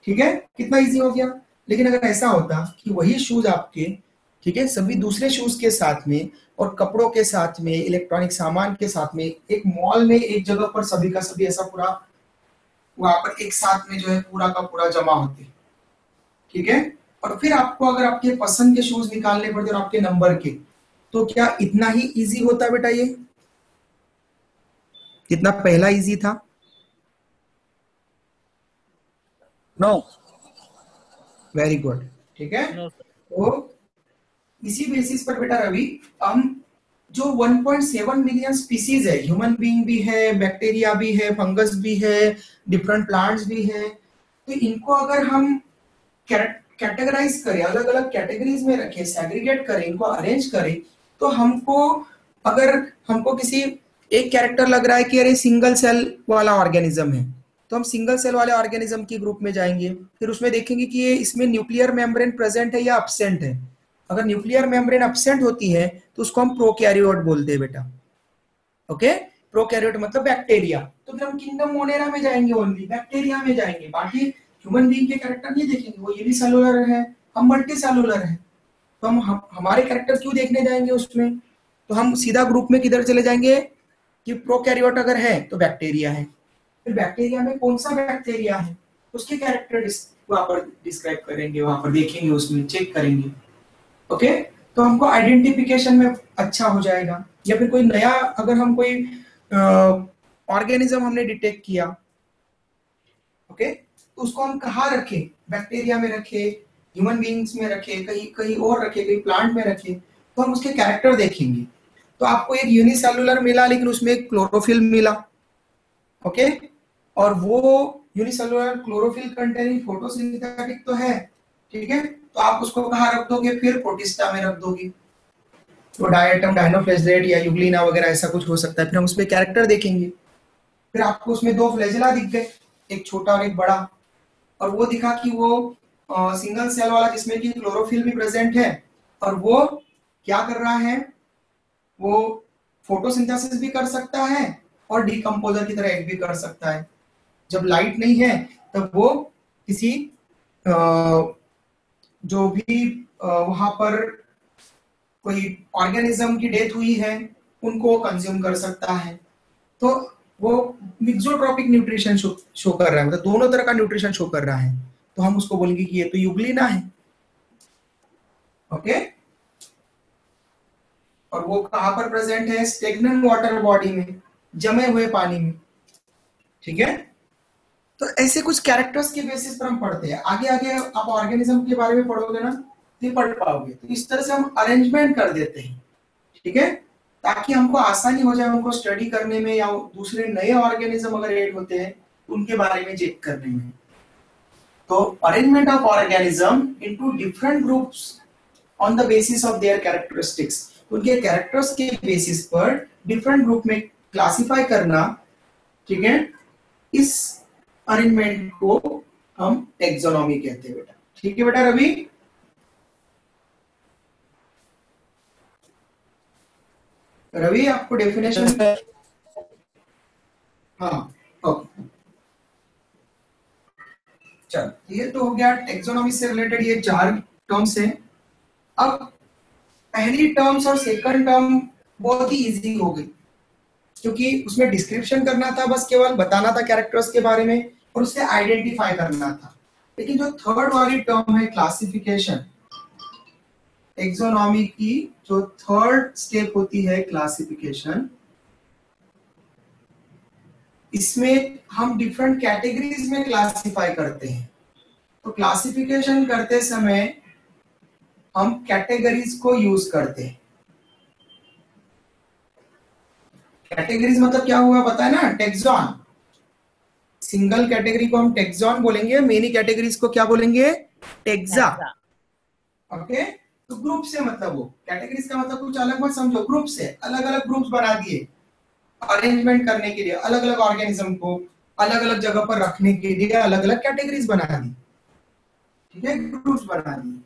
Speaker 1: ठीक है, कितना इजी हो गया। लेकिन अगर ऐसा होता कि वही शूज आपके, ठीक है, सभी दूसरे शूज के साथ में और कपड़ों के साथ में, इलेक्ट्रॉनिक सामान के साथ में, एक मॉल में एक जगह पर सभी का सभी ऐसा पूरा वहां पर एक साथ में जो है पूरा का पूरा जमा होते, ठीक है, और फिर आपको अगर आपके पसंद के शूज निकालने पड़ते और आपके नंबर के, तो क्या इतना ही इजी होता बेटा? ये कितना पहला इजी था?
Speaker 6: नो।
Speaker 1: वेरी गुड, ठीक है।
Speaker 3: No, sir.
Speaker 1: तो इसी बेसिस पर बेटा रवि, हम जो 1.7 मिलियन स्पीसीज है, ह्यूमन बीइंग भी है, बैक्टीरिया भी है, फंगस भी है, डिफरेंट प्लांट्स भी है, तो इनको अगर हम कैटेगराइज करें, अलग अलग कैटेगरीज में रखें, सेग्रीगेट करें, इनको अरेंज करें, तो अगर हमको किसी एक कैरेक्टर लग रहा है कि अरे सिंगल सेल वाला ऑर्गेनिज्म है, तो हम सिंगल सेल वाले ऑर्गेनिज्म की ग्रुप में जाएंगे, फिर उसमें देखेंगे कि ये इसमें न्यूक्लियर मेम्ब्रेन प्रेजेंट है या एब्सेंट है। अगर न्यूक्लियर मेम्ब्रेन एब्सेंट होती है तो उसको हम प्रोकैरियोट बोलते हैं बेटा। ओके, प्रोकैरियोट मतलब बैक्टीरिया, तो फिर हम किंगडम मोनेरा में जाएंगे, ओनली बैक्टीरिया में जाएंगे, बाकी ह्यूमन बीइंग के कैरेक्टर नहीं देखेंगे, वो यूनिसेलुलर है, हम मल्टी सेलुलर है, तो हमारे कैरेक्टर क्यों देखने जाएंगे उसमें? तो हम सीधा ग्रुप में किधर चले जाएंगे कि प्रोकैरियोट अगर है तो बैक्टीरिया है, फिर बैक्टीरिया में कौन सा बैक्टीरिया है उसके कैरेक्टर वहां पर डिस्क्राइब करेंगे, वहां पर देखेंगे, उसमें चेक करेंगे। ओके, तो हमको आइडेंटिफिकेशन में अच्छा हो जाएगा। या फिर कोई नया, अगर हम कोई ऑर्गेनिज्म हमने डिटेक्ट किया, ओके, तो उसको हम कहाँ रखे, बैक्टीरिया में रखे, ह्यूमन बीइंग्स में रखे, कहीं कहीं और रखे, कहीं प्लांट में रखे, तो हम उसके कैरेक्टर देखेंगे। तो आपको एक यूनिसेलुलर मिला लेकिन उसमें एक क्लोरोफिल मिला, ओके, और वो यूनिसेलुलर क्लोरोफिल कंटेनिंग फोटोसिंथेटिक तो है, ठीक है, तो आप उसको कहाँ रख दोगे, फिर प्रोटिस्टा में रख दोगे, तो डायटम, डायनोफ्लेजेलेट या यूग्लिना वगैरह ऐसा कुछ हो सकता है। फिर हम उसमें कैरेक्टर देखेंगे, फिर आपको उसमें 2 फ्लैजेला दिख गए, एक छोटा और एक बड़ा, और वो दिखा कि वो सिंगल सेल वाला जिसमें कि क्लोरोफिल भी प्रेजेंट है, और वो क्या कर रहा है, वो फोटोसिंथेसिस भी कर सकता है और डिकम्पोजर की तरह एक्ट भी कर सकता है। जब लाइट नहीं है तब वो किसी जो भी वहां पर कोई ऑर्गेनिज्म की डेथ हुई है उनको कंज्यूम कर सकता है। तो वो मिक्सोट्रॉपिक न्यूट्रिशन शो कर रहा है, मतलब दोनों तरह का न्यूट्रिशन शो कर रहा है, तो हम उसको बोलेंगे कि ये तो यूग्लिना है। ओके, और वो कहां पर प्रेजेंट है, स्टेग्नेंट वाटर बॉडी में, जमे हुए पानी में, ठीक है। तो ऐसे कुछ कैरेक्टर्स के बेसिस पर हम पढ़ते हैं। आगे आगे आप ऑर्गेनिज्म के बारे में पढ़ोगे ना तो पढ़ पाओगे। तो इस तरह से हम अरेंजमेंट कर देते हैं, ठीक है, ताकि हमको आसानी हो जाए उनको स्टडी करने में, या दूसरे नए ऑर्गेनिज्म अगर ऐड होते हैं उनके बारे में चेक करने में। तो arrangement of organism into different groups on the basis of their characteristics, उनके कैरेक्टर्स के बेसिस पर डिफरेंट ग्रुप में क्लासिफाई करना, ठीक है, इस अरेंजमेंट को हम टेक्सोनॉमी कहते हैं बेटा। ठीक है बेटा रवि? रवि आपको डेफिनेशन, हाँ ओके चल, ये तो हो गया टेक्सोनॉमी से रिलेटेड, ये 4 टर्म्स हैं। अब पहली टर्म्स और सेकंड टर्म बहुत ही इजी हो गई, क्योंकि उसमें डिस्क्रिप्शन करना था, बस केवल बताना था कैरेक्टर्स के बारे में और उसे आइडेंटिफाई करना था। लेकिन जो थर्ड वाली टर्म है क्लासिफिकेशन, टेक्सोनॉमी की जो थर्ड स्टेप होती है क्लासिफिकेशन, इसमें हम डिफरेंट कैटेगरीज में क्लासिफाई करते हैं। तो क्लासिफिकेशन करते समय हम कैटेगरीज को यूज करते हैं। कैटेगरीज मतलब क्या हुआ पता है ना? टेक्सॉन। सिंगल कैटेगरी को हम टेक्सॉन बोलेंगे, मेनी कैटेगरीज को क्या बोलेंगे? टेक्सा। ओके, तो ग्रुप से मतलब वो कैटेगरीज का मतलब कुछ अलग मत समझो, ग्रुप से अलग अलग ग्रुप्स बना दिए अरेंजमेंट करने के लिए, अलग अलग ऑर्गेनिज्म को अलग अलग जगह पर रखने के लिए अलग अलग कैटेगरीज बना दी, ठीक है, ग्रुप्स बना दी।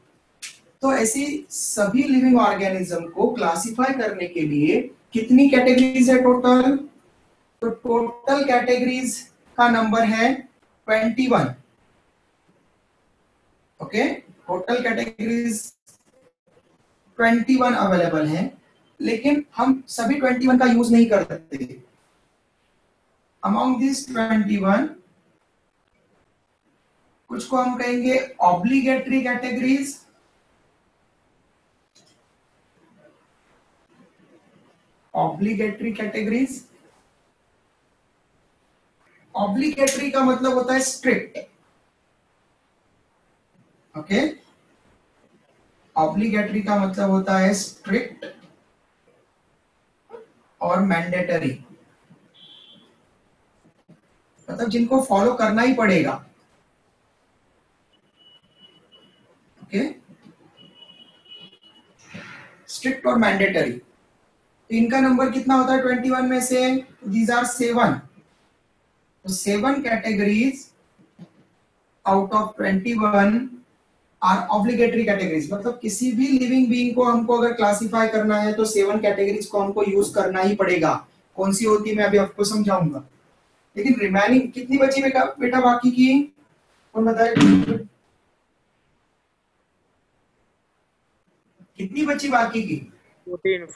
Speaker 1: तो ऐसी सभी लिविंग ऑर्गेनिज्म को क्लासिफाई करने के लिए कितनी कैटेगरीज है टोटल? तो टोटल कैटेगरीज का नंबर है 21। ओके, टोटल कैटेगरीज 21 अवेलेबल हैं, लेकिन हम सभी 21 का यूज नहीं करते। अमॉन्ग दिस 21 कुछ को हम कहेंगे obligatory categories, obligatory categories. Obligatory का मतलब होता है स्ट्रिक्ट। ओके, ऑब्लिगेटरी का मतलब होता है स्ट्रिक्ट और मैंडेटरी, मतलब जिनको फॉलो करना ही पड़ेगा। ओके, स्ट्रिक्ट और मैंडेटरी। तो इनका नंबर कितना होता है 21 में से? These are 7। तो 7 categories out of 21 are obligatory categories, मतलब किसी भी लिविंग बीइंग को हमको अगर क्लासिफाई करना है तो 7 कैटेगरीज को हमको यूज करना ही पड़ेगा। कौन सी होती है मैं अभी आपको समझाऊंगा। लेकिन रिमेनिंग कितनी बची बेटा बाकी की? कौन बताए कितनी बची बाकी की?
Speaker 4: 14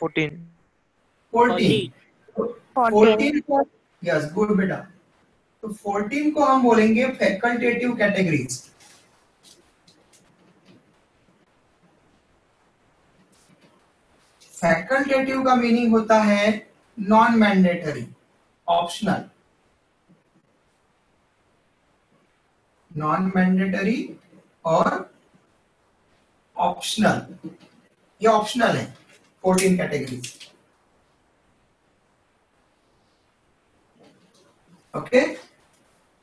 Speaker 1: 14 को, यस गुड बेटा। तो 14 को हम बोलेंगे फैकल्टेटिव कैटेगरीज। फैकल्टेटिव का मीनिंग होता है non mandatory, optional. Non mandatory और ऑप्शनल, ये ऑप्शनल है 14 कैटेगरीज। ओके,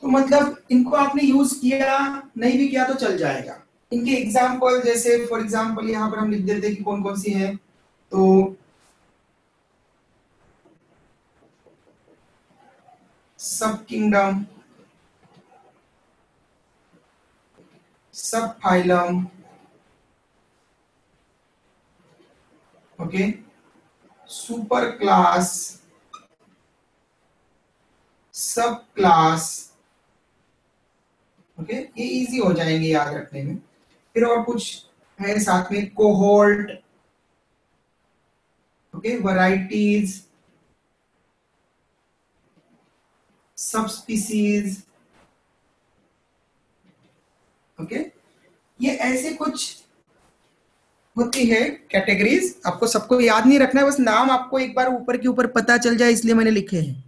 Speaker 1: तो मतलब इनको आपने यूज किया नहीं भी किया तो चल जाएगा। इनके एग्जाम्पल जैसे फॉर एग्जाम्पल यहां पर हम लिख देते हैं कि कौन कौन सी है। तो सब किंगडम, सब फाइलम, ओके, सुपर क्लास, सब क्लास। ओके, ये इजी हो जाएंगे याद रखने में। फिर और कुछ है साथ में, cohort, okay, varieties, sub species. Okay, ये ऐसे कुछ होती है कैटेगरीज। आपको सबको याद नहीं रखना है, बस नाम आपको एक बार ऊपर के ऊपर पता चल जाए इसलिए मैंने लिखे हैं।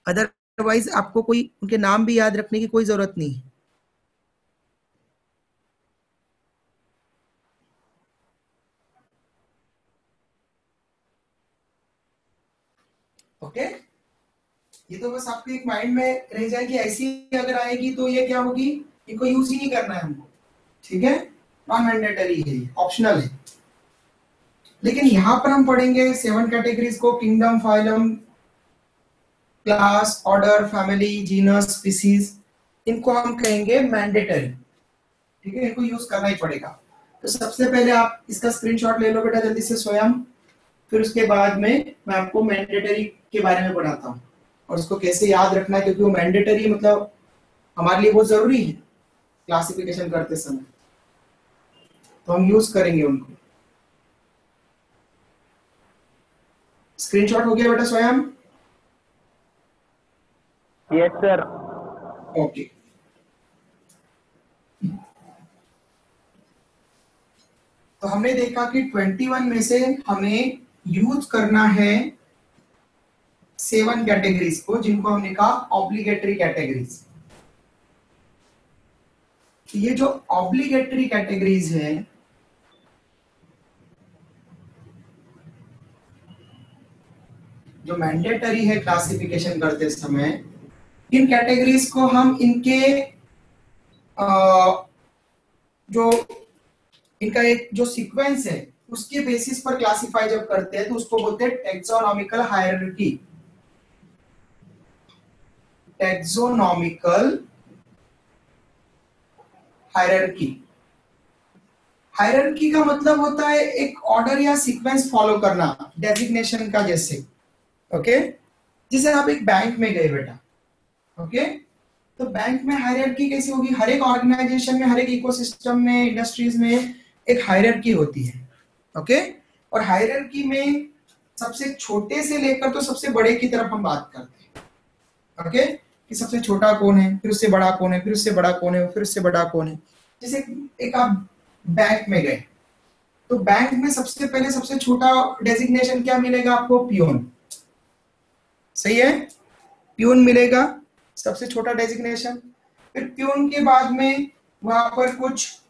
Speaker 1: अदरवाइज आपको कोई उनके नाम भी याद रखने की कोई जरूरत नहीं है। ओके, ये तो बस आपके एक माइंड में रह जाए कि ऐसी अगर आएगी तो ये क्या होगी, इनको यूज ही नहीं करना है हमको, ठीक है। नॉन मैंडेटरी है, ऑप्शनल है। लेकिन यहां पर हम पढ़ेंगे 7 कैटेगरीज को, kingdom, phylum, class, order, family, genus, species, इनको हम कहेंगे मैंडेटरी, ठीक है, इनको यूज करना ही पड़ेगा। तो सबसे पहले आप इसका स्क्रीनशॉट ले लो बेटा जल्दी से स्वयं, फिर उसके बाद में मैं आपको मैंडेटरी के बारे में बताता हूँ और उसको कैसे याद रखना है, क्योंकि वो मैंडेटरी मतलब हमारे लिए बहुत जरूरी है क्लासिफिकेशन करते समय, तो हम यूज करेंगे उनको। स्क्रीनशॉट हो गया बेटा स्वयं?
Speaker 2: Yes sir.
Speaker 1: ओके, तो हमने देखा कि 21 में से हमें यूज करना है 7 कैटेगरीज को, जिनको हमने कहा ऑब्लिगेटरी कैटेगरीज। ये जो ऑब्लिगेटरी कैटेगरीज है, जो मैंडेटरी है क्लासिफिकेशन करते समय, इन कैटेगरीज को हम इनके जो इनका एक जो सीक्वेंस है उसके बेसिस पर क्लासिफाई जब करते हैं तो उसको बोलते हैं taxonomical hierarchy. Taxonomical hierarchy, hierarchy का मतलब होता है एक ऑर्डर या सीक्वेंस फॉलो करना डेजिग्नेशन का जैसे। ओके, जैसे आप एक बैंक में गए बेटा, ओके, तो बैंक में हायरार्की कैसी होगी? हर एक ऑर्गेनाइजेशन में, हर एक इकोसिस्टम में, इंडस्ट्रीज में एक हायरार्की होती है। ओके, और हायरार्की में सबसे छोटे से लेकर तो सबसे बड़े की तरफ हम बात करते हैं। ओके, कि सबसे छोटा कौन है, फिर उससे बड़ा कौन है, फिर उससे बड़ा कौन है, फिर उससे बड़ा कौन है। जैसे एक आप बैंक में गए तो बैंक में सबसे पहले सबसे छोटा डेजिग्नेशन क्या मिलेगा आपको? पियोन। सही है, पियोन मिलेगा सबसे छोटा डेजिग्नेशन। फिर पियोन के बाद में वहां पर कुछ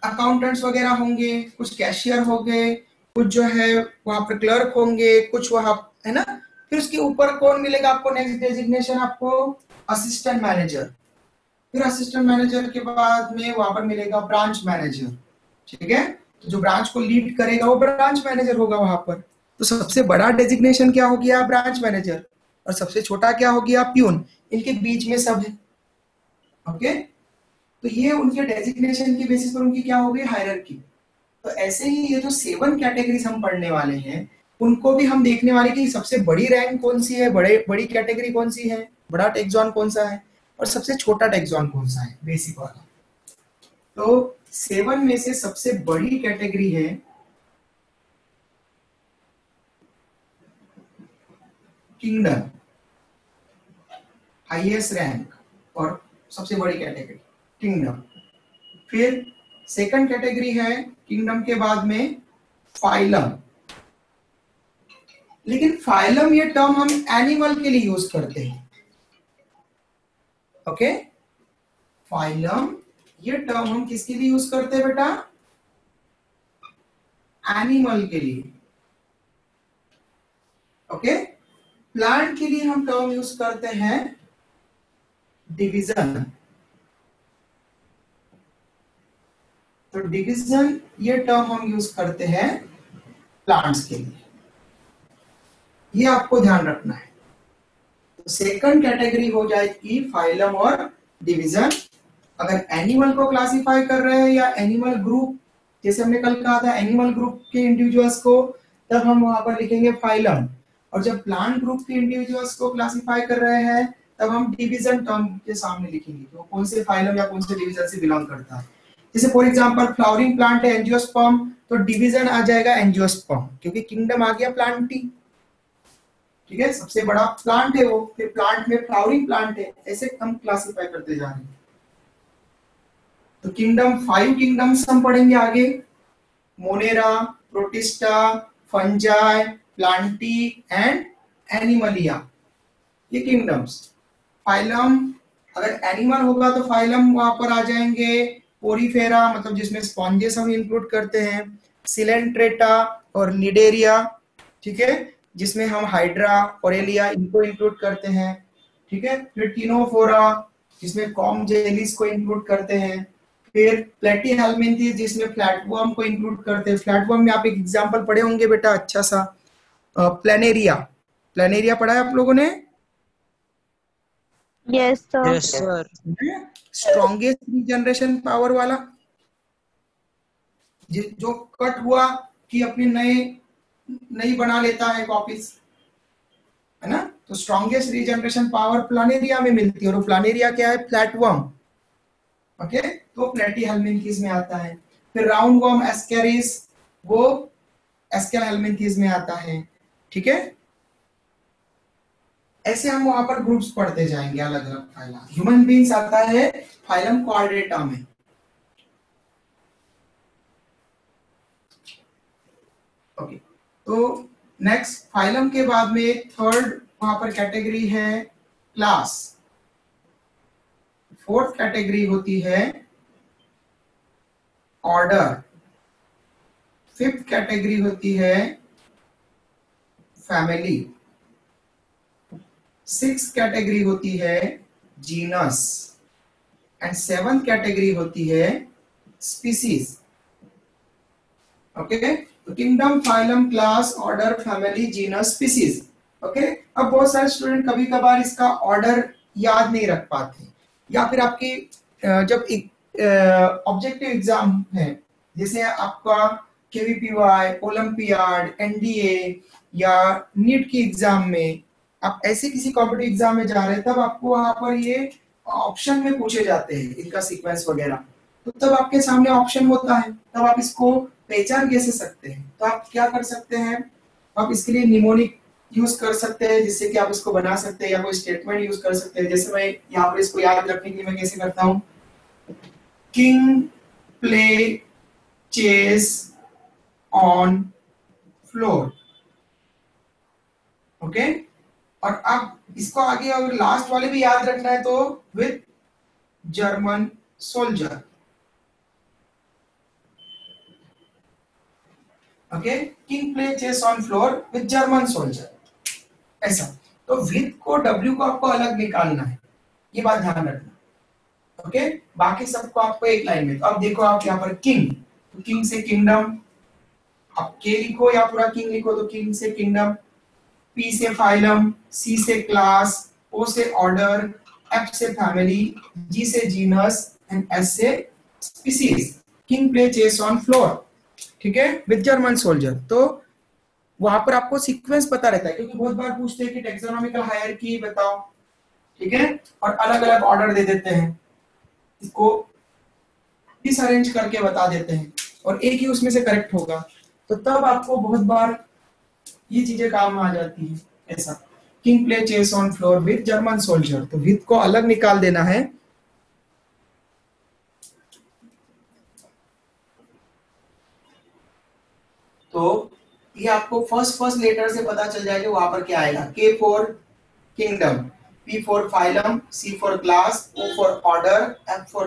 Speaker 1: अकाउंटेंट्स वगैरह होंगे, कुछ कैशियर होंगे, कुछ जो है वहां पर क्लर्क होंगे, कुछ वहां, है ना। फिर उसके ऊपर कौन मिलेगा आपको नेक्स्ट डेजिग्नेशन? आपको असिस्टेंट मैनेजर। फिर असिस्टेंट मैनेजर के बाद में वहां पर मिलेगा ब्रांच मैनेजर। ठीक है, तो जो ब्रांच को लीड करेगा वो ब्रांच मैनेजर होगा वहां पर। तो सबसे बड़ा डेजिग्नेशन क्या हो गया? Branch manager. और सबसे छोटा क्या हो गया? पियून। इनके बीच में सब है। ओके, तो ये उनके डेजिग्नेशन की बेसिस पर उनकी क्या हो गई? हायरार्की। तो ऐसे ही ये जो 7 कैटेगरीज हम पढ़ने वाले हैं उनको भी हम देखने वाले कि सबसे बड़ी रैंक कौन सी है, बड़ी कैटेगरी कौन सी है, बड़ा टेक्सॉन कौन सा है, और सबसे छोटा टेक्सॉन कौन सा है, बेसिक वाला। तो 7 में से सबसे बड़ी कैटेगरी है किंगडम, हाईएस्ट रैंक और सबसे बड़ी कैटेगरी किंगडम। फिर सेकंड कैटेगरी है किंगडम के बाद में फाइलम। लेकिन फाइलम ये टर्म हम एनिमल के लिए यूज करते हैं। ओके, फाइलम ये टर्म हम किसके लिए यूज करते हैं बेटा? एनिमल के लिए। ओके, प्लांट के लिए हम टर्म यूज करते हैं डिवीजन। तो डिवीजन ये टर्म हम यूज करते हैं प्लांट्स के लिए। ये आपको ध्यान रखना है। तो सेकंड कैटेगरी हो जाएगी फाइलम और डिवीजन। अगर एनिमल को क्लासिफाई कर रहे हैं या एनिमल ग्रुप, जैसे हमने कल कहा था एनिमल ग्रुप के इंडिविजुअल्स को, तब हम वहां पर लिखेंगे फाइलम। और जब प्लांट ग्रुप के इंडिविजुअल्स को क्लासिफाई कर रहे हैं तब हम डिवीजन टर्म के सामने लिखेंगे कि वो कौन से फाइलम या कौन से डिवीजन से बिलोंग करता है। जैसे फॉर एग्जांपल फ्लावरिंग प्लांट है एंजियोस्पर्म, तो डिवीजन आ जाएगा एंजियोस्पर्म, क्योंकि किंगडम आ गया प्लांटी। ठीक है, सबसे बड़ा प्लांट है वो, फिर प्लांट में फ्लावरिंग प्लांट है, ऐसे हम क्लासिफाई करते जा रहे हैं। तो किंगडम 5 किंगडम्स हम पढ़ेंगे आगे, Monera, protista, fungi, Plantae and Animalia, ये किंगडम्स। फाइलम, अगर एनिमल होगा तो फाइलम वहां पर आ जाएंगे पोरीफेरा, मतलब जिसमें स्पॉन्जेस हम इंक्लूड करते हैं, सिलेंट्रेटा और निडेरिया, ठीक है, जिसमें हम हाइड्रा, ओरेलिया इनको इंक्लूड करते हैं। ठीक है, फिर टिनोफोरा जिसमें कॉम जेलिस को इंक्लूड करते हैं, फिर प्लेटीहेल्मिन्थेस जिसमें फ्लैटवर्म को इंक्लूड करते हैं। फ्लैटवर्म में आप एक एग्जांपल पढ़े होंगे बेटा अच्छा सा, प्लेनेरिया। प्लेनेरिया पढ़ा है आप लोगों ने?
Speaker 5: Yes, sir.
Speaker 4: Yes, sir.
Speaker 1: Strongest regeneration power वाला जो कट हुआ कि अपने नए नई बना लेता है कॉपीज, है ना। तो स्ट्रॉन्गेस्ट रीजनरेशन पावर प्लानेरिया में मिलती है, और प्लानेरिया क्या है? फ्लैटवर्म। ओके, तो प्लेटीहेल्मिन्थीज में आता है। फिर राउंड वर्म एस्केरिस, वो एस्केलहेल्मिन्थीज में आता है। ठीक है, ऐसे हम वहां पर ग्रुप्स पढ़ते जाएंगे अलग अलग फाइलम। ह्यूमन बींग्स आता है फाइलम क्वाड्रेटा में। ओके, तो नेक्स्ट फाइलम के बाद में थर्ड वहां पर कैटेगरी है क्लास। फोर्थ कैटेगरी होती है ऑर्डर। फिफ्थ कैटेगरी होती है फैमिली। सिक्स कैटेगरी होती है जीनस, एंड सेवंथ कैटेगरी होती है स्पीसीज। ओके, तो kingdom, phylum, class, order, family, genus, species. Okay, अब बहुत सारे स्टूडेंट कभी कभार इसका ऑर्डर याद नहीं रख पाते, या फिर आपकी जब ऑब्जेक्टिव एग्जाम है, जैसे आपका केवीपीवाई, ओलंपियाड, एनडीए या नीट की एग्जाम में, आप ऐसे किसी कॉम्पिटिटिव एग्जाम में जा रहे हैं, तब आपको वहां पर ये ऑप्शन में पूछे जाते हैं इनका सीक्वेंस वगैरह, तो तब आपके सामने ऑप्शन होता है, तब आप इसको पहचान कैसे सकते हैं? तो आप क्या कर सकते हैं, आप इसके लिए निमोनिक यूज कर सकते हैं, जिससे कि आप इसको बना सकते हैं, या कोई स्टेटमेंट यूज कर सकते हैं। जैसे मैं यहाँ पर इसको याद रखने के लिए मैं कैसे करता हूँ, king play chess on floor. Okay, और अब इसको आगे अगर लास्ट वाले भी याद रखना है तो with German soldier. Okay, king play chess on floor with German soldier, ऐसा। तो विथ को डब्ल्यू को आपको अलग निकालना है, ये बात ध्यान रखना। ओके, बाकी सबको आपको एक लाइन में। तो अब देखो आप यहाँ पर किंग, तो किंग से किंगडम, आप के लिखो या पूरा किंग लिखो, तो किंग से किंगडम, पी से फाइलम, सी से क्लास, ओ से ऑर्डर, एफ से फैमिली, जी से जीनस, एंड एस से species. King play chess on floor, ठीक है, विद जर्मन सोल्जर। तो वहां पर आपको सीक्वेंस पता रहता है, क्योंकि बहुत बार पूछते हैं कि टेक्सोनॉमिकल हायरार्की बताओ, ठीक है, और अलग अलग ऑर्डर दे देते हैं, इसको डिसअरेंज करके बता देते हैं, और एक ही उसमें से करेक्ट होगा, तो तब आपको बहुत बार ये चीजें काम आ जाती है। ऐसा, king play chess on floor with German soldier, तो विद को अलग निकाल देना है। तो ये आपको फर्स्ट लेटर से पता चल जाएगा वहां पर क्या आएगा। K for kingdom, P for phylum, C for class, O for order, F for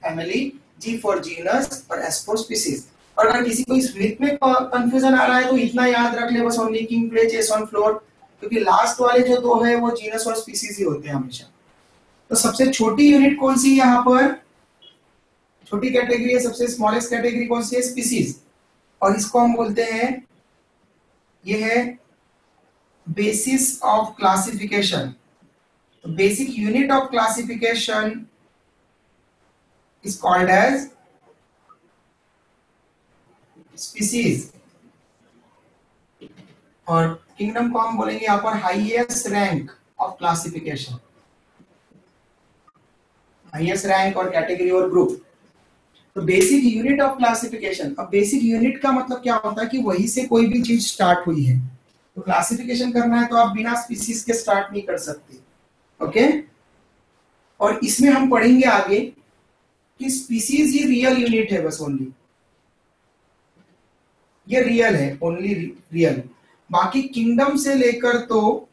Speaker 1: family, G for genus, और एस फॉर स्पीसीज। और अगर किसी को इस विथ में कंफ्यूजन आ रहा है तो इतना याद रख ले बस, only king play chess on floor, क्योंकि लास्ट वाले जो दो है वो जीनस और स्पीसीज ही होते हैं हमेशा। तो सबसे छोटी यूनिट कौन सी है यहाँ पर? छोटी कैटेगरी है, सबसे स्मॉलेस्ट कैटेगरी कौन सी है? स्पीसीज। और इसको हम बोलते हैं, ये है बेसिस ऑफ क्लासिफिकेशन। तो basic unit of classification is called as species. और किंगडम को हम बोलेंगे यहाँ पर highest rank of classification, highest rank और कैटेगरी और ग्रुप। तो बेसिक यूनिट ऑफ क्लासिफिकेशन, अब बेसिक यूनिट का मतलब क्या होता है कि वहीं से कोई भी चीज स्टार्ट हुई है, तो क्लासिफिकेशन करना है तो आप बिना स्पीसीज के स्टार्ट नहीं कर सकते। ओके, और इसमें हम पढ़ेंगे आगे कि स्पीसीज ये रियल यूनिट है, बस ओनली ये रियल है, ओनली रियल। बाकी किंगडम से लेकर तो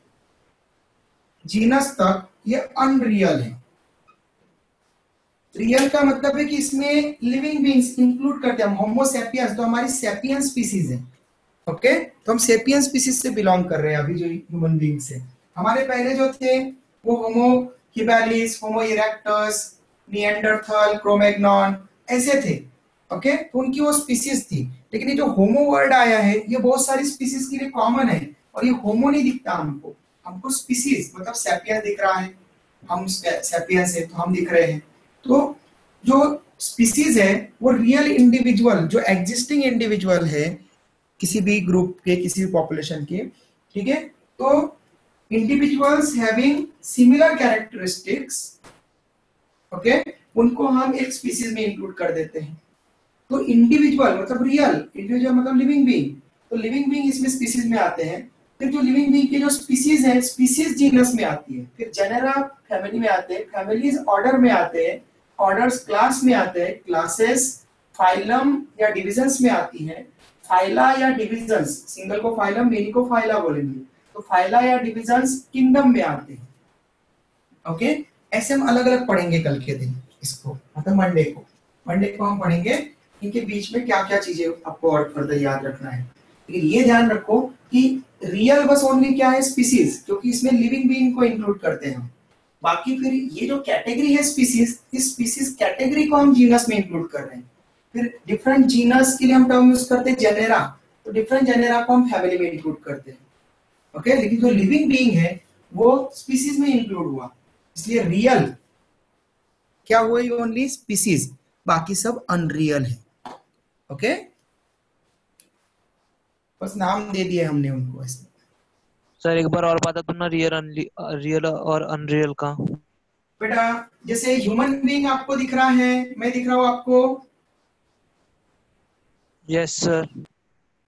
Speaker 1: जीनस तक ये अनरियल है। रियल का मतलब है कि इसमें लिविंग बीइंग्स इंक्लूड करते हैं हम, होमो सेपियंस, तो हमारी सेपियन स्पीसीज है। ओके, तो हम सेपियन स्पीसीज से बिलोंग कर रहे हैं अभी, जो ह्यूमन बीइंग्स है। हमारे पहले जो थे वो होमो हिबेलिस, होमो इरेक्टस, निएंडरथल, क्रोमैग्नॉन ऐसे थे। ओके, तो उनकी वो स्पीसीज थी। लेकिन ये जो होमो वर्ड आया है ये बहुत सारी स्पीसीज के लिए कॉमन है, और ये होमो नहीं दिखता हमको, हमको स्पीसीज मतलब सेपियन दिख रहा है। हम सैपियंस है तो हम दिख रहे हैं। तो जो स्पीसीज है वो रियल इंडिविजुअल, जो एग्जिस्टिंग इंडिविजुअल है किसी भी ग्रुप के, किसी भी पॉपुलेशन के, ठीक है। तो individuals having similar characteristics, okay, उनको हम एक स्पीसीज में इंक्लूड कर देते हैं। तो इंडिविजुअल मतलब रियल, इंडिविजुअल मतलब लिविंग बीइंग, तो लिविंग बीइंग इसमें स्पीसीज में आते हैं। फिर जो लिविंग बीइंग के जो स्पीसीज है, स्पीसीज जीनस में आती है, फिर जेनेरा फैमिली में आते हैं, फैमिलीज ऑर्डर में आते हैं, ऑर्डर्स क्लास में आते हैं, क्लासेस फाइलम या डिविजन्स में आती हैं, फाइला या डिविजन्स, सिंगल को फाइलम, मेनी को फाइला बोलेंगे, तो फाइला या डिविजन्स किंगडम में आते हैं। ओके, ऐसे हम अलग अलग पढ़ेंगे कल के दिन इसको, मतलब मंडे को हम पढ़ेंगे इनके बीच में क्या क्या चीजें आपको और फर्दर याद रखना है। लेकिन ये ध्यान रखो कि रियल बस ओनली क्या है, स्पीसीज, क्योंकि इसमें लिविंग बीइंग को इंक्लूड करते हैं। बाकी फिर ये जो कैटेगरी है स्पीसीज, इस स्पीसीज कैटेगरी को हम जीनस में इंक्लूड कर रहे हैं। फिर डिफरेंट जीनस के लिए हम टर्म यूज करते हैं जेनेरा, तो डिफरेंट जेनेरा को हम फैमिली में इंक्लूड करते हैं। ओके, लेकिन जो लिविंग बीइंग है वो स्पीसीज में इंक्लूड हुआ, इसलिए रियल क्या हुआ, ओनली स्पीसीज, बाकी सब अनरियल है। ओके, बस नाम दे दिए हमने उनको ऐसे।
Speaker 4: सर एक बार और बता दो ना, रियल और अनरियल का।
Speaker 1: बेटा जैसे ह्यूमन बीइंग आपको दिख रहा है, मैं दिख रहा हूं आपको,
Speaker 4: यस सर।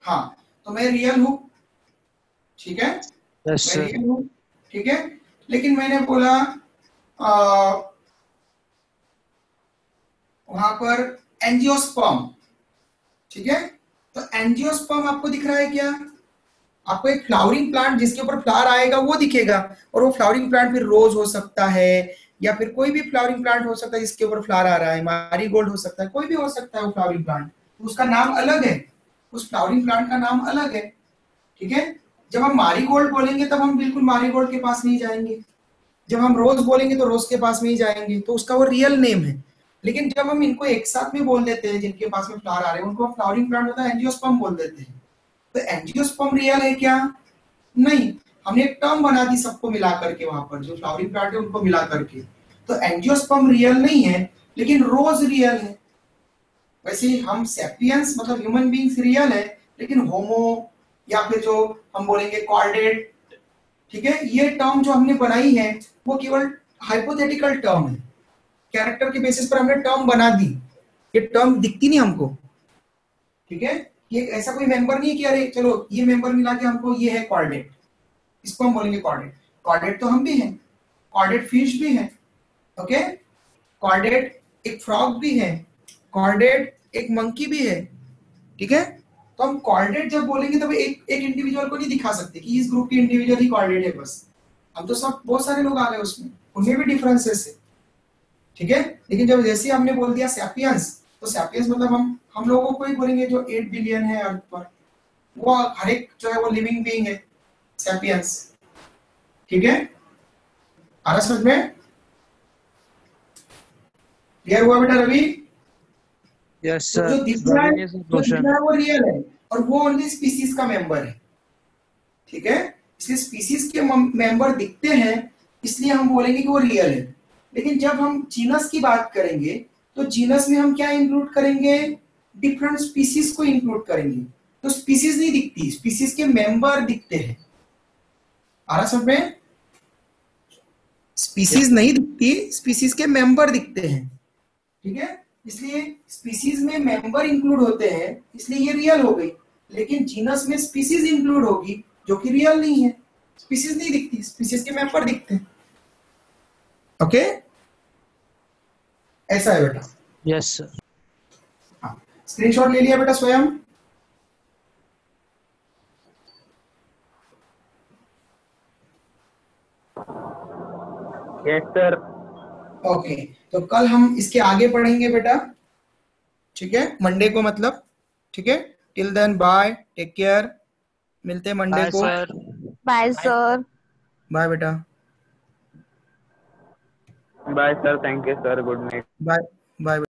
Speaker 1: हाँ, तो मैं रियल हूं, ठीक है,
Speaker 4: यस
Speaker 1: मैं
Speaker 4: सर।
Speaker 1: रियल हूं, ठीक है। लेकिन मैंने बोला वहां पर एंजियोस्पर्म, ठीक है, तो एंजियोस्पर्म आपको दिख रहा है क्या? आपको एक फ्लावरिंग प्लांट जिसके ऊपर फ्लावर आएगा वो दिखेगा, और वो फ्लावरिंग प्लांट फिर रोज हो सकता है या फिर कोई भी फ्लावरिंग प्लांट हो सकता है जिसके ऊपर फ्लावर आ रहा है, मैरीगोल्ड हो सकता है, कोई भी हो सकता है वो फ्लावरिंग प्लांट, तो उसका नाम अलग है, उस फ्लावरिंग प्लांट का नाम अलग है, ठीक है। जब हम मैरीगोल्ड बोलेंगे तब हम बिल्कुल मैरीगोल्ड के पास नहीं जाएंगे, जब हम रोज बोलेंगे तो रोज के पास में ही जाएंगे, तो उसका वो रियल नेम है। लेकिन जब हम इनको एक साथ में बोल देते हैं, जिनके पास में फ्लावर आ रहे हैं उनको फ्लावरिंग प्लांट होता है एंजियोस्पर्म बोल देते हैं। तो एंजियोस्पर्म रियल है क्या? नहीं, हमने एक टर्म बना दी सबको मिला करके, वहां पर जो फ्लावरिंग प्लांट है उनको मिला करके, तो एंजियोस्पर्म रियल नहीं है, लेकिन रोज रियल है। वैसे ही हम सैपियंस मतलब ह्यूमन बीइंग्स रियल है, लेकिन होमो या फिर जो हम बोलेंगे कॉर्डेट, ठीक है, ये टर्म जो हमने बनाई है वो केवल हाइपोथेटिकल टर्म है, कैरेक्टर के बेसिस पर हमने टर्म बना दी, ये टर्म दिखती नहीं हमको, ठीक है। ये ऐसा कोई मेंबर नहीं है कि अरे चलो ये मेंबर मिला के हमको ये है कॉर्डेट, इसको हम बोलेंगे कॉर्डेट। कॉर्डेट तो हम भी हैं, कॉर्डेट फिश भी है, ओके, कॉर्डेट एक फ्रॉग भी है, कॉर्डेट एक मंकी भी है, ठीक है। तो हम कॉर्डेट जब बोलेंगे तब एक एक इंडिविजुअल को नहीं दिखा सकते कि इस ग्रुप के इंडिविजुअल ही कॉर्डेट है बस, हम तो सब बहुत सारे लोग आ गए उसमें, उनमें भी डिफरेंसेस है, ठीक है। लेकिन जब जैसे हमने बोल दिया सैपियंस, तो सैपियंस मतलब हम लोगों को ही बोलेंगे जो 8 बिलियन है अर्थ पर, वो हर एक जो है वो लिविंग बीइंग है सैपियंस, ठीक है। आ रहा समझ में? क्लियर हुआ बेटा रवि?
Speaker 4: यस
Speaker 1: तो
Speaker 4: सर।
Speaker 1: जो दिख रहा है वो रियल है और वो ओनली स्पीसीज का मेंबर है, ठीक है। इसलिए स्पीसीज के मेंबर दिखते हैं इसलिए हम बोलेंगे कि वो रियल है। लेकिन जब हम जीनस की बात करेंगे तो जीनस में हम क्या इंक्लूड करेंगे? डिफरेंट स्पीसीज को इंक्लूड करेंगे, तो स्पीसीज नहीं दिखती, स्पीसीज के मेंबर दिखते हैं। आ रहा समझ में? स्पीसीज नहीं दिखती, स्पीसीज के मेंबर दिखते हैं, ठीक है। इसलिए स्पीसीज में मेंबर इंक्लूड होते हैं इसलिए ये रियल हो गई, लेकिन जीनस में स्पीसीज इंक्लूड होगी जो कि रियल नहीं है, स्पीसीज नहीं दिखती, स्पीसीज के मेंबर दिखते हैं, ओके। ऐसा है बेटा।
Speaker 4: Yes sir.
Speaker 1: हाँ, स्क्रीनशॉट ले लिया बेटा स्वयं?
Speaker 2: Yes sir.
Speaker 1: ओके, तो कल हम इसके आगे पढ़ेंगे बेटा, ठीक है, मंडे को मतलब, ठीक है। Till then bye, take care, मिलते हैं मंडे
Speaker 4: बाय
Speaker 1: को।
Speaker 4: सर।
Speaker 5: Bye sir.
Speaker 1: बाय बेटा।
Speaker 2: Bye sir, thank you sir, good night.
Speaker 1: Bye bye.